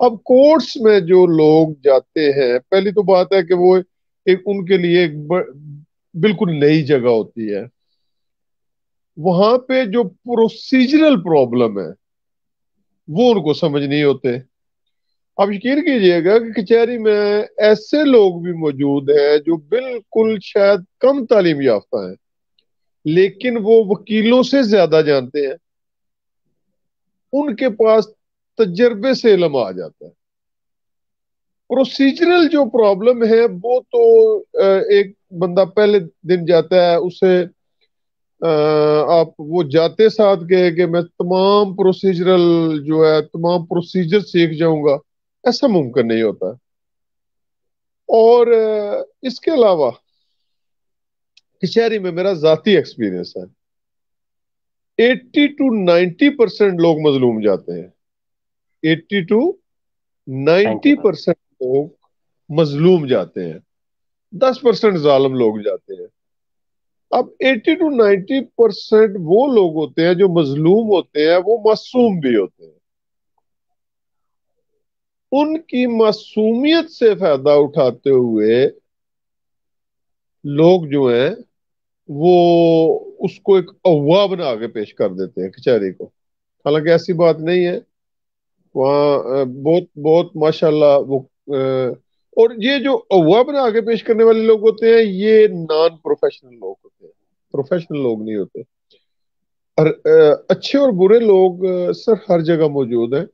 اب کورٹس میں جو لوگ جاتے ہیں، پہلی تو بات ہے کہ وہ ان کے لیے بالکل نئی جگہ ہوتی ہے. وہاں پہ جو پروسیجرل پرابلم ہے وہ ان کو سمجھ نہیں ہوتے. آپ یقین کیجئے گا کہ کچہری میں ایسے لوگ بھی موجود ہیں جو بالکل شاید کم تعلیم یافتہ ہیں، لیکن وہ وکیلوں سے زیادہ جانتے ہیں. ان کے پاس تجربے سے علم آ جاتا ہے. پروسیجرل جو پرابلم ہے وہ تو ایک بندہ پہلے دن جاتا ہے، اسے آپ وہ جاتے ساتھ گئے کہ میں تمام پروسیجرل جو ہے تمام پروسیجر سیکھ جاؤں گا، ایسا ممکن نہیں ہوتا. اور اس کے علاوہ کچہری میں میرا ذاتی ایکسپیرینس ہے، 80 to 90% لوگ مظلوم جاتے ہیں. 80 to 90 90%. پرسینٹ لوگ مظلوم جاتے ہیں، 10% ظالم لوگ جاتے ہیں. اب 80 to 90% وہ لوگ ہوتے ہیں جو مظلوم ہوتے ہیں، وہ معصوم بھی ہوتے ہیں. ان کی معصومیت سے فائدہ اٹھاتے ہوئے لوگ جو ہیں وہ اس کو ایک اغوا بنا کے پیش کر دیتے ہیں کچہری کو. حالانکہ ایسی بات نہیں ہے. وہاں بہت بہت ماشاءاللہ وہ اور یہ جو اغوا بنا کے پیش کرنے والے لوگ ہوتے ہیں یہ نان پروفیشنل لوگ ہوتے ہیں، پروفیشنل لوگ نہیں ہوتے. اور اچھے اور برے لوگ سر ہر جگہ موجود ہیں.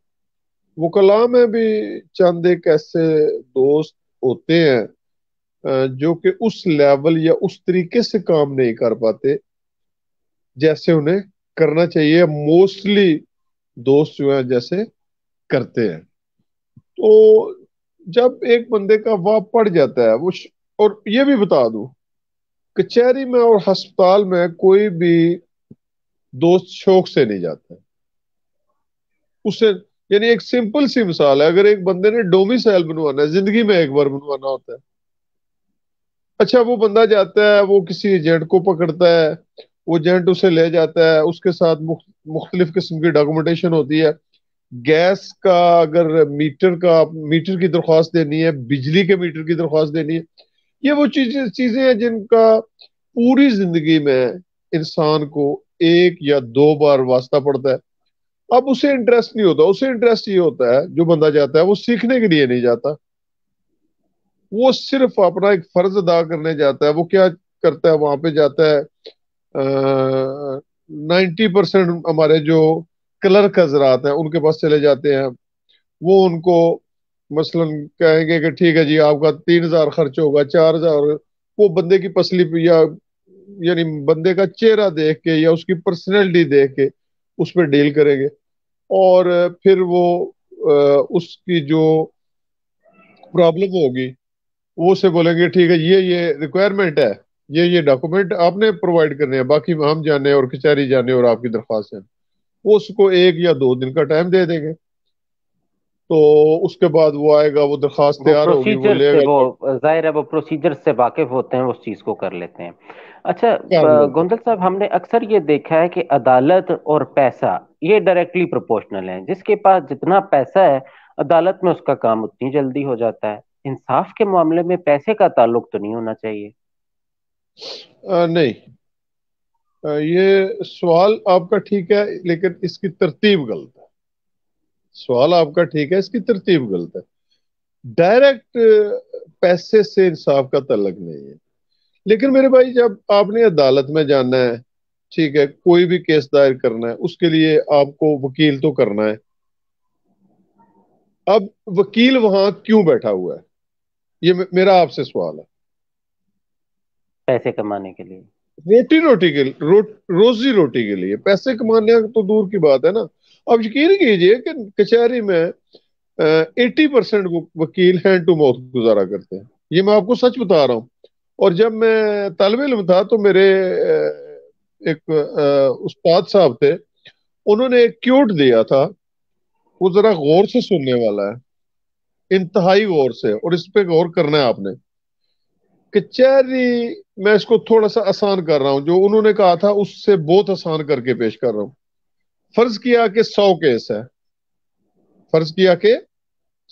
وکلاء میں بھی چند ایک ایسے دوست ہوتے ہیں جو کہ اس لیول یا اس طریقے سے کام نہیں کر پاتے جیسے انہیں کرنا چاہیے. موسٹلی دوست جو ہیں جیسے کرتے ہیں. تو جب ایک بندے کا واہ پڑ جاتا ہے اور یہ بھی بتا دوں، کچہری میں اور ہسپتال میں کوئی بھی دوست شوق سے نہیں جاتا. اسے یعنی ایک سمپل سی مثال ہے، اگر ایک بندے نے ڈومیسائل بنوانا ہے، زندگی میں ایک بار بنوانا ہوتا ہے. اچھا وہ بندہ جاتا ہے، وہ کسی ایجنٹ کو پکڑتا ہے، وہ ایجنٹ اسے لے جاتا ہے، اس کے ساتھ مختلف قسم کی ڈاکومنٹیشن ہوتی ہے. گیس کا اگر میٹر کی درخواست دینی ہے، بجلی کے میٹر کی درخواست دینی ہے، یہ وہ چیزیں ہیں جن کا پوری زندگی میں انسان کو ایک یا دو بار واسطہ پڑتا ہے. اب اسے انٹرسٹ نہیں ہوتا. اسے انٹرسٹ یہ ہوتا ہے، جو بندہ جاتا ہے وہ سیکھنے کے لیے نہیں جاتا، وہ صرف اپنا ایک فرض ادا کرنے جاتا ہے. وہ کیا کرتا ہے وہاں پہ جاتا ہے، 90% ہمارے جو کلرک حضرات ہیں ان کے پاس چلے جاتے ہیں. وہ ان کو مثلا کہیں گے کہ ٹھیک ہے جی آپ کا 3,000 خرچ ہوگا، 4,000. وہ بندے کی پسلی پہ یا یعنی بندے کا چہرہ دیکھ کے یا اس کی پرسنالٹی دیکھ کے اس پہ ڈیل کریں گے. اور پھر وہ اس کی جو پرابلم ہوگی وہ سے بولیں گے ٹھیک ہے یہ ریکوائرمنٹ ہے، یہ ڈاکومنٹ آپ نے پرووائڈ کرنے ہیں، باقی ہم جانے اور کچہری جانے اور آپ کی درخواست ہے. وہ اس کو 1 یا 2 دن کا ٹائم دے دیں گے. تو اس کے بعد وہ آئے گا، وہ درخواست وہ تیار ہوگی، وہ پروسیجر لے سے، گا. وہ ظاہر ہے وہ پروسیجر سے واقف ہوتے ہیں، اس چیز کو کر لیتے ہیں. اچھا کر لیتے گوندل صاحب، ہم نے اکثر یہ دیکھا ہے کہ عدالت اور پیسہ یہ ڈائریکٹلی پروپورشنل ہیں. جس کے پاس جتنا پیسہ ہے عدالت میں اس کا کام اتنی جلدی ہو جاتا ہے. انصاف کے معاملے میں پیسے کا تعلق تو نہیں ہونا چاہیے. نہیں، یہ سوال آپ کا ٹھیک ہے لیکن اس کی ترتیب غلط ہے. سوال آپ کا ٹھیک ہے، اس کی ترتیب غلط ہے. ڈائریکٹ پیسے سے انصاف کا تعلق نہیں ہے. لیکن میرے بھائی جب آپ نے عدالت میں جانا ہے، ٹھیک ہے، کوئی بھی کیس دائر کرنا ہے، اس کے لیے آپ کو وکیل تو کرنا ہے. اب وکیل وہاں کیوں بیٹھا ہوا ہے، یہ میرا آپ سے سوال ہے. پیسے کمانے کے لیے. روزی روٹی کے لیے. پیسے کمانے تو دور کی بات ہے نا. اب یقین کیجئے کہ کچہری میں 80% وکیل ہینڈ ٹو ماؤتھ گزارا کرتے ہیں. یہ میں آپ کو سچ بتا رہا ہوں. اور جب میں طالب علم تھا تو میرے ایک استاد صاحب تھے، انہوں نے ایک کیوٹ دیا تھا، وہ ذرا غور سے سننے والا ہے، انتہائی غور سے، اور اس پہ غور کرنا ہے آپ نے. کچہری میں اس کو تھوڑا سا آسان کر رہا ہوں، جو انہوں نے کہا تھا اس سے بہت آسان کر کے پیش کر رہا ہوں. فرض کیا کہ 100 کیس ہے، فرض کیا کہ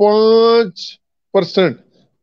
5%,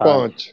5। 5।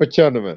95।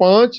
5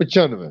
95।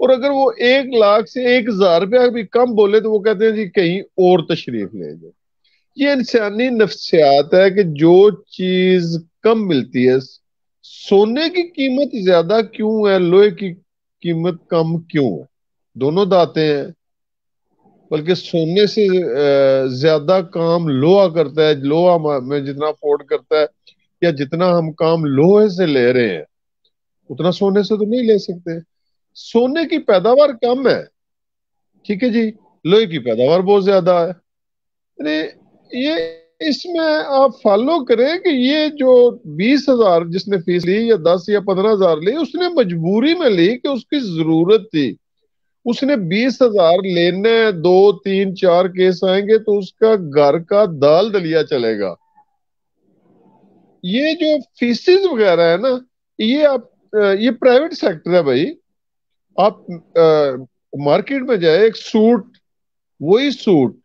اور اگر وہ 1 لاکھ سے 1,000 روپیہ بھی کم بولے تو وہ کہتے ہیں جی کہیں اور تشریف لے جائے. یہ انسانی نفسیات ہے کہ جو چیز کم ملتی ہے، سونے کی قیمت زیادہ کیوں ہے، لوہے کی قیمت کم کیوں ہے؟ دونوں داتے ہیں، بلکہ سونے سے زیادہ کام لوہا کرتا ہے. لوہا میں جتنا افورڈ کرتا ہے یا جتنا ہم کام لوہے سے لے رہے ہیں اتنا سونے سے تو نہیں لے سکتے. سونے کی پیداوار کم ہے، ٹھیک ہے جی، لوہے کی پیداوار بہت زیادہ ہے. یعنی یہ اس میں آپ فالو کریں کہ یہ جو 20,000 جس نے فیس لی یا 10 یا 15,000 لی، اس نے مجبوری میں لی کہ اس کی ضرورت تھی. اس نے 20,000 لینے، 2 3 4 کیس آئیں گے تو اس کا گھر کا دال دلیا چلے گا. یہ جو فیسز وغیرہ ہے نا، یہ آپ یہ پرائیویٹ سیکٹر ہے بھائی. آپ مارکیٹ میں جائے، ایک سوٹ، وہی سوٹ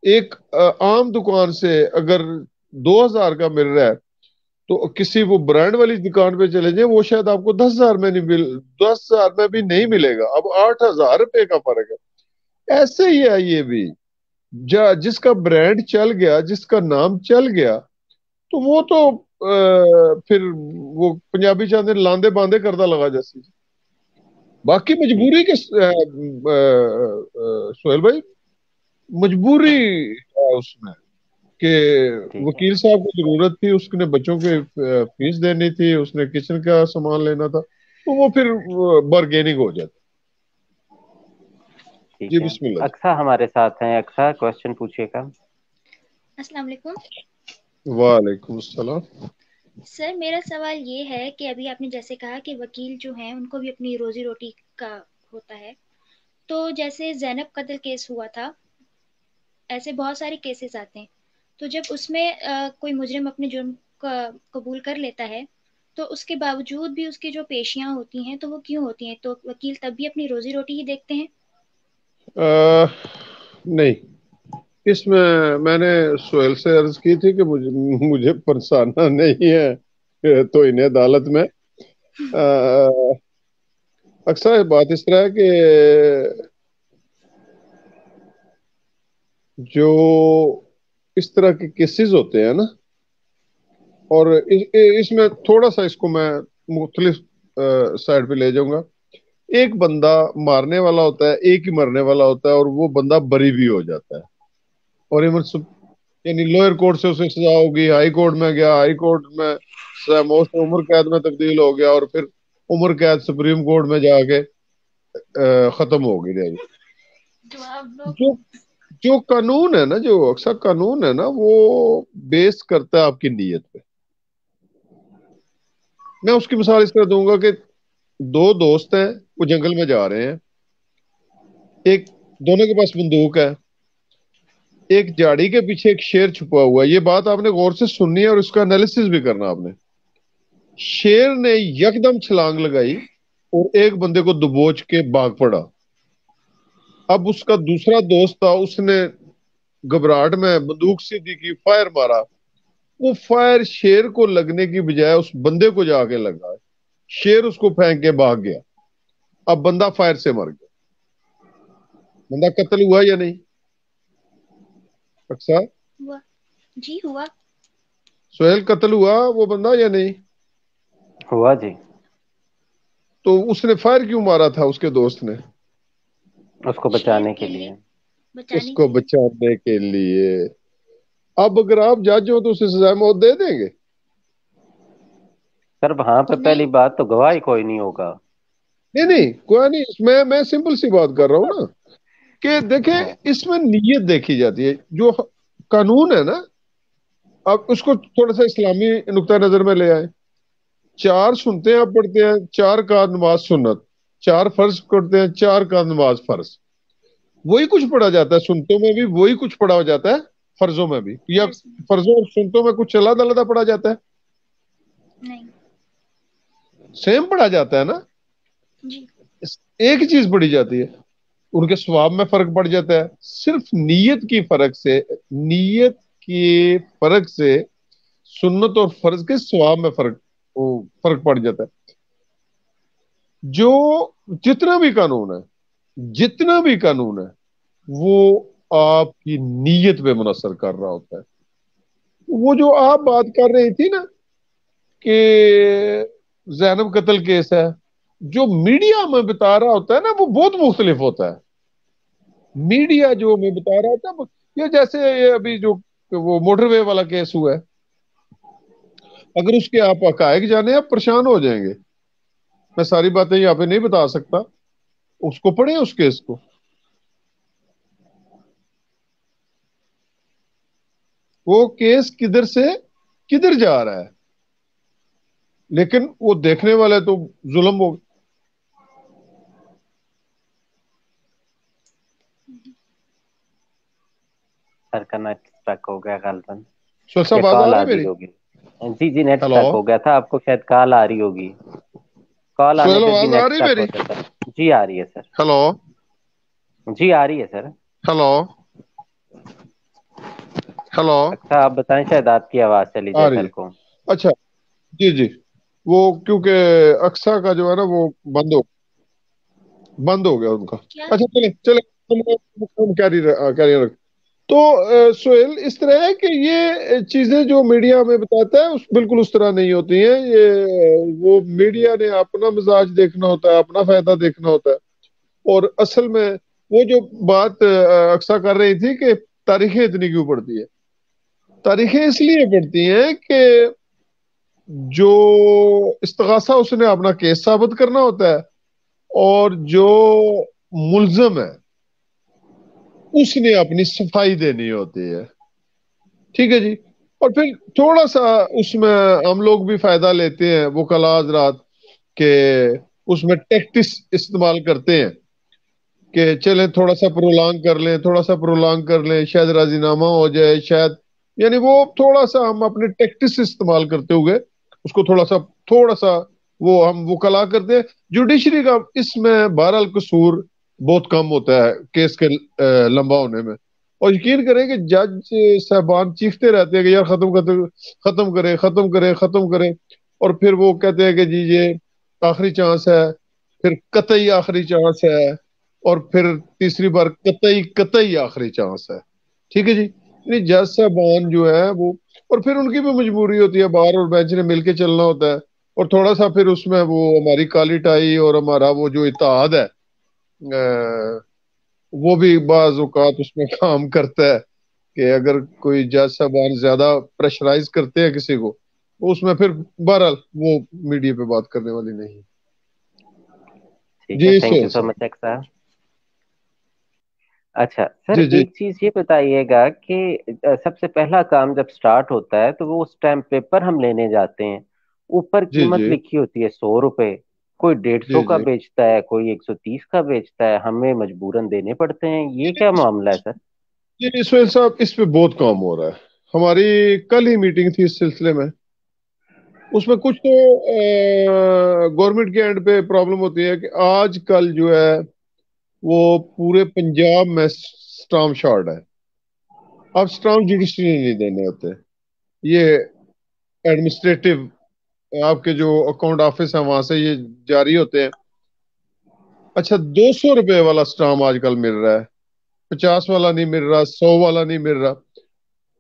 ایک عام دکان سے اگر 2,000 کا مل رہا ہے تو کسی وہ برانڈ والی دکان پہ چلے جائیں، وہ شاید آپ کو 10,000 میں نہیں 10,000 میں بھی نہیں ملے گا. اب 8,000 روپے کا فرق ہے. ایسے ہی ہے یہ بھی. جس کا برانڈ چل گیا، جس کا نام چل گیا، تو وہ تو پھر وہ پنجابی چاہتے ہیں لاندے باندے کردہ لگا جیسی. باقی ٹھیک مجبوری کے سہیل بھائی، مجبوری ہے اس میں کہ ٹھیک ہے. وکیل صاحب کو ضرورت تھی، اس نے بچوں کے فیس دینی تھی، اس نے کچن کا سامان لینا تھا، تو وہ پھر بارگیننگ ہو جاتی. جی ٹھیک ہے. بسم اللہ جی. اکثر ہمارے ساتھ ہیں. اکثر کوشچن پوچھیے گا. السلام علیکم وعلیکم السلام. سر. میرا سوال یہ ہے کہ ابھی آپ نے جیسے کہا کہ وکیل جو ہیں ان کو بھی اپنی روزی روٹی کا ہوتا ہے، تو جیسے زینب قتل کیس ہوا تھا، ایسے بہت سارے کیسز آتے ہیں، تو جب اس میں کوئی مجرم اپنے جرم کا قبول کر لیتا ہے تو اس کے باوجود بھی اس کی جو پیشیاں ہوتی ہیں تو وہ کیوں ہوتی ہیں؟ تو وکیل تب بھی اپنی روزی روٹی ہی دیکھتے ہیں؟ نہیں، اس میں نے سہیل سے عرض کی تھی کہ مجھے پرسانا نہیں ہے تو انہیں عدالت میں اکثر بات اس طرح ہے کہ جو اس طرح کے کیسز ہوتے ہیں نا، اور اس میں تھوڑا سا اس کو میں مختلف سائڈ پہ لے جاؤں گا. ایک بندہ مارنے والا ہوتا ہے، ایک ہی مرنے والا ہوتا ہے، اور وہ بندہ بری بھی ہو جاتا ہے. اور یعنی لوئر کورٹ سے اسے سزا ہوگی، ہائی کورٹ میں گیا، ہائی کورٹ میں موسٹ عمر قید میں تبدیل ہو گیا، اور پھر عمر قید سپریم کورٹ میں جا کے ختم ہو گئی. جو جو قانون ہے نا، جو اکثر قانون ہے نا، وہ بیس کرتا ہے آپ کی نیت پہ. میں اس کی مثال اس طرح دوں گا کہ 2 دوست ہیں، وہ جنگل میں جا رہے ہیں، ایک دونوں کے پاس بندوق ہے، ایک جھاڑی کے پیچھے ایک شیر چھپا ہوا ہے. یہ بات آپ نے غور سے سننی ہے اور اس کا انالیسس بھی کرنا آپ نے. شیر نے یکدم چھلانگ لگائی اور ایک بندے کو دبوچ کے بھاگ پڑا. اب اس کا دوسرا دوست تھا، اس نے گھبراہٹ میں بندوق سیدھی کی، فائر مارا. وہ فائر شیر کو لگنے کی بجائے اس بندے کو جا کے لگا. شیر اس کو پھینک کے بھاگ گیا. اب بندہ فائر سے مر گیا. بندہ قتل ہوا یا نہیں؟ اکثر ہوا جی، ہوا. سہیل قتل ہوا وہ بندہ یا نہیں؟ ہوا جی. تو اس نے فائر کیوں مارا تھا اس کے دوست نے؟ اس کو شیر بچانے کے کے لیے، لیے. اس بچانے کو کے لیے. بچانے کے لیے. اب اگر آپ جج ہو تو اسے سزائے موت دے دیں گے؟ سر وہاں پہ پہلی نہیں. بات تو گواہ ہی کوئی نہیں ہوگا. نہیں نہیں، کوئی نہیں. میں سمپل سی بات کر رہا ہوں نا کہ دیکھیں ہاں. اس میں نیت دیکھی جاتی ہے. جو قانون ہے نا، آپ اس کو تھوڑا سا اسلامی نقطہ نظر میں لے آئے. 4 سنتے ہیں آپ پڑھتے ہیں، 4 کا نماز سنت، 4 فرض کرتے ہیں، 4 کا نماز فرض. وہی کچھ پڑھا جاتا ہے سنتوں میں بھی، وہی کچھ پڑھا ہو جاتا ہے فرضوں میں بھی، یا فرض میں فرضوں اور سنتوں میں کچھ علیحدہ علیحدہ پڑھا جاتا ہے؟ نہیں. سیم پڑھا جاتا ہے نا. جی. ایک چیز پڑھی جاتی ہے، ان کے ثواب میں فرق پڑ جاتا ہے. صرف نیت کی فرق سے، نیت کے فرق سے سنت اور فرض کے ثواب میں فرق پڑ جاتا ہے. جو جتنا بھی قانون ہے، جتنا بھی قانون ہے، وہ آپ کی نیت پہ منحصر کر رہا ہوتا ہے. وہ جو آپ بات کر رہی تھی نا کہ زینب قتل کیس ہے، جو میڈیا میں بتا رہا ہوتا ہے نا وہ بہت مختلف ہوتا ہے. میڈیا جو میں بتا رہا تھا، یہ جیسے یہ ابھی جو وہ موٹر وے والا کیس ہوا ہے، اگر اس کے آپ حقائق جانے آپ پریشان ہو جائیں گے. میں ساری باتیں یہاں پہ نہیں بتا سکتا، اس کو پڑھیں اس کیس کو. وہ کیس کدھر سے کدھر جا رہا ہے، لیکن وہ دیکھنے والے تو ظلم ہو. سر کا نیٹ اسٹک ہو گیا غالباً، سہیل صاحب یا آواز کال آ آ رہی رہی میری؟ ہوگی. جی جی نیٹ ہیلو اسٹک ہو گیا تھا، آپ کو شاید کال آ رہی ہوگی. کال آنے سہیل پہ بھی آواز نیٹ آ رہی اسٹک میری؟ ہوتا ہے سر. جی آ رہی ہے سر. ہیلو جی آ رہی ہے سر. ہیلو ہیلو اچھا آپ بتائیں، شاید آپ کی آواز چلی آ جائے رہی سر ہے؟ کو. اچھا، جی جی. وہ کیونکہ اقصا کا جو ہے نا وہ بند ہو گیا ان کا. کیا؟ اچھا چلے چلے کیریئر. تو سہیل اس طرح ہے کہ یہ چیزیں جو میڈیا میں بتاتا ہے بالکل اس طرح نہیں ہوتی ہیں. یہ وہ میڈیا نے اپنا مزاج دیکھنا ہوتا ہے، اپنا فائدہ دیکھنا ہوتا ہے. اور اصل میں وہ جو بات اقصا کر رہی تھی کہ تاریخیں اتنی کیوں پڑتی ہے، تاریخیں اس لیے پڑتی ہیں کہ جو استغاثہ اس نے اپنا کیس ثابت کرنا ہوتا ہے، اور جو ملزم ہے اس نے اپنی صفائی دینی ہوتی ہے. ٹھیک ہے جی. اور پھر تھوڑا سا اس میں ہم لوگ بھی فائدہ لیتے ہیں، وکلاء حضرات، کہ اس میں ٹیکٹس استعمال کرتے ہیں کہ چلیں تھوڑا سا پرولانگ کر لیں، تھوڑا سا پرولانگ کر لیں، شاید راضی نامہ ہو جائے، شاید یعنی وہ تھوڑا سا ہم اپنے ٹیکٹس استعمال کرتے ہوئے اس کو تھوڑا سا وہ ہم وکلا کرتے ہیں. جوڈیشری کا اس میں بہرحال قصور بہت کم ہوتا ہے کیس کے لمبا ہونے میں. اور یقین کریں کہ جج صاحبان چیختے رہتے ہیں کہ یار ختم ختم ختم کرے ختم کرے ختم کرے، اور پھر وہ کہتے ہیں کہ جی یہ آخری چانس ہے، پھر قطعی آخری چانس ہے، اور پھر تیسری بار قطعی قطعی آخری چانس ہے. ٹھیک ہے جی. یعنی جج صاحبان جو ہے وہ، اور پھر ان کی بھی مجبوری ہوتی ہے، بار اور بینچ نے مل کے چلنا ہوتا ہے. اور تھوڑا سا پھر اس میں وہ ہماری کالی ٹائی اور ہمارا وہ جو اتحاد ہے وہ بھی بعض اوقات اس میں کام کرتا ہے کہ اگر کوئی جج صاحبان زیادہ پریشرائز کرتے ہیں کسی کو تو اس میں پھر بہرحال وہ میڈیا پہ بات کرنے والی نہیں. ٹھیک ہے، جی تھینک یو سہیل سو صاحب. مچ اکثر. اچھا سر، جی جی ایک چیز یہ بتائیے گا کہ سب سے پہلا کام جب سٹارٹ ہوتا ہے تو وہ اس ٹائم پیپر ہم لینے جاتے ہیں، اوپر جی قیمت جی لکھی ہوتی ہے 100 روپے، کوئی 150 جی کا جی بیچتا ہے، کوئی 130 کا بیچتا ہے، ہمیں مجبوراً دینے پڑتے ہیں. یہ کیا معاملہ ہے سر؟ جی سہیل صاحب، اس پہ بہت کام ہو رہا ہے. ہماری کل ہی میٹنگ تھی اس سلسلے میں. اس میں کچھ تو گورنمنٹ کے اینڈ پہ پرابلم ہوتی ہے کہ آج کل جو ہے وہ پورے پنجاب میں سٹام شارٹ ہے. اب سٹام جوڈیشری نہیں دینے ہوتے، یہ ایڈمنسٹریٹو آپ کے جو اکاؤنٹ آفس ہیں وہاں سے یہ جاری ہوتے ہیں. اچھا 200 روپے والا سٹام آج کل مل رہا ہے، 50 والا نہیں مل رہا، 100 والا نہیں مل رہا.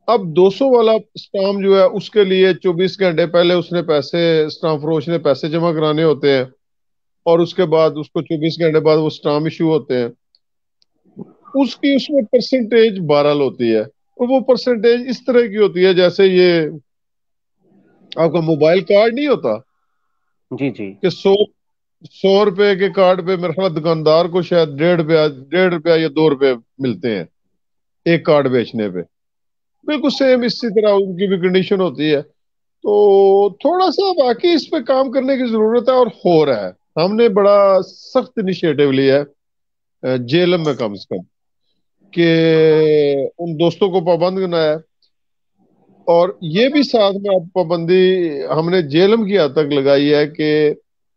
اب 200 والا سٹام جو ہے اس کے لیے 24 گھنٹے پہلے اس نے پیسے، سٹام فروش نے پیسے جمع کرانے ہوتے ہیں، اور اس کے بعد اس کو 24 گھنٹے بعد وہ سٹام ایشو ہوتے ہیں. اس میں پرسنٹیج 12 ہوتی ہے، اور وہ پرسنٹیج اس طرح کی ہوتی ہے جیسے یہ آپ کا موبائل کارڈ نہیں ہوتا جی جی. کہ 100 روپے کے کارڈ پہ میرے خیال دکاندار کو شاید 1.5 روپیہ یا 2 روپے ملتے ہیں ایک کارڈ بیچنے پہ. بالکل سیم اسی طرح ان کی بھی کنڈیشن ہوتی ہے. تو تھوڑا سا باقی اس پہ کام کرنے کی ضرورت ہے، اور ہو رہا ہے. ہم نے بڑا سخت انیشیٹو لیا ہے جیلم میں کم سے کم کہ ان دوستوں کو پابند بنایا، اور یہ بھی ساتھ میں اب پابندی ہم نے جیلم کی حد تک لگائی ہے کہ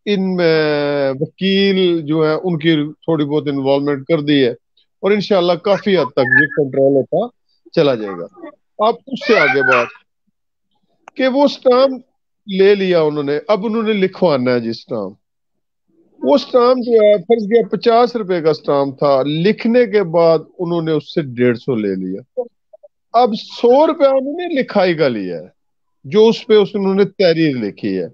ان میں وکیل جو ہے ان کی تھوڑی بہت انوالومنٹ کر دی ہے، اور انشاءاللہ کافی حد تک یہ کنٹرول ہوتا چلا جائے گا. اب اس سے آگے بات کہ وہ سٹام لے لیا انہوں نے، اب انہوں نے لکھوانا ہے جی سٹام. وہ اسٹامپ جو ہے فرض کیا 50 روپے کا اسٹامپ تھا، لکھنے کے بعد انہوں نے اس سے 150 لے لیا. اب 100 روپیہ انہوں نے لکھائی کا لیا ہے، جو اس پہ انہوں نے تحریر لکھی ہے.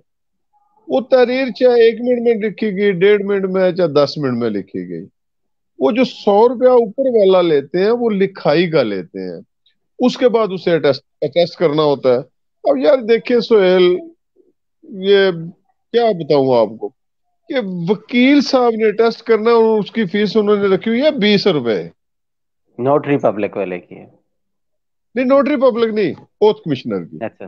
وہ تحریر چاہے 1 منٹ میں لکھی گئی، 1.5 منٹ میں، چاہے 10 منٹ میں لکھی گئی. وہ جو 100 روپیہ اوپر والا لیتے ہیں وہ لکھائی کا لیتے ہیں، اس کے بعد اسے اٹیسٹ کرنا ہوتا ہے. اب یار دیکھیں سہیل، یہ کیا بتاؤں آپ کو کہ وکیل صاحب نے ٹیسٹ کرنا اور اس کی فیس انہوں نے رکھی ہوئی ہے 20 روپے. نوٹری پبلک والے کی ہے. نہیں، نوٹری پبلک نہیں، اوتھ کمشنر کی. اچھا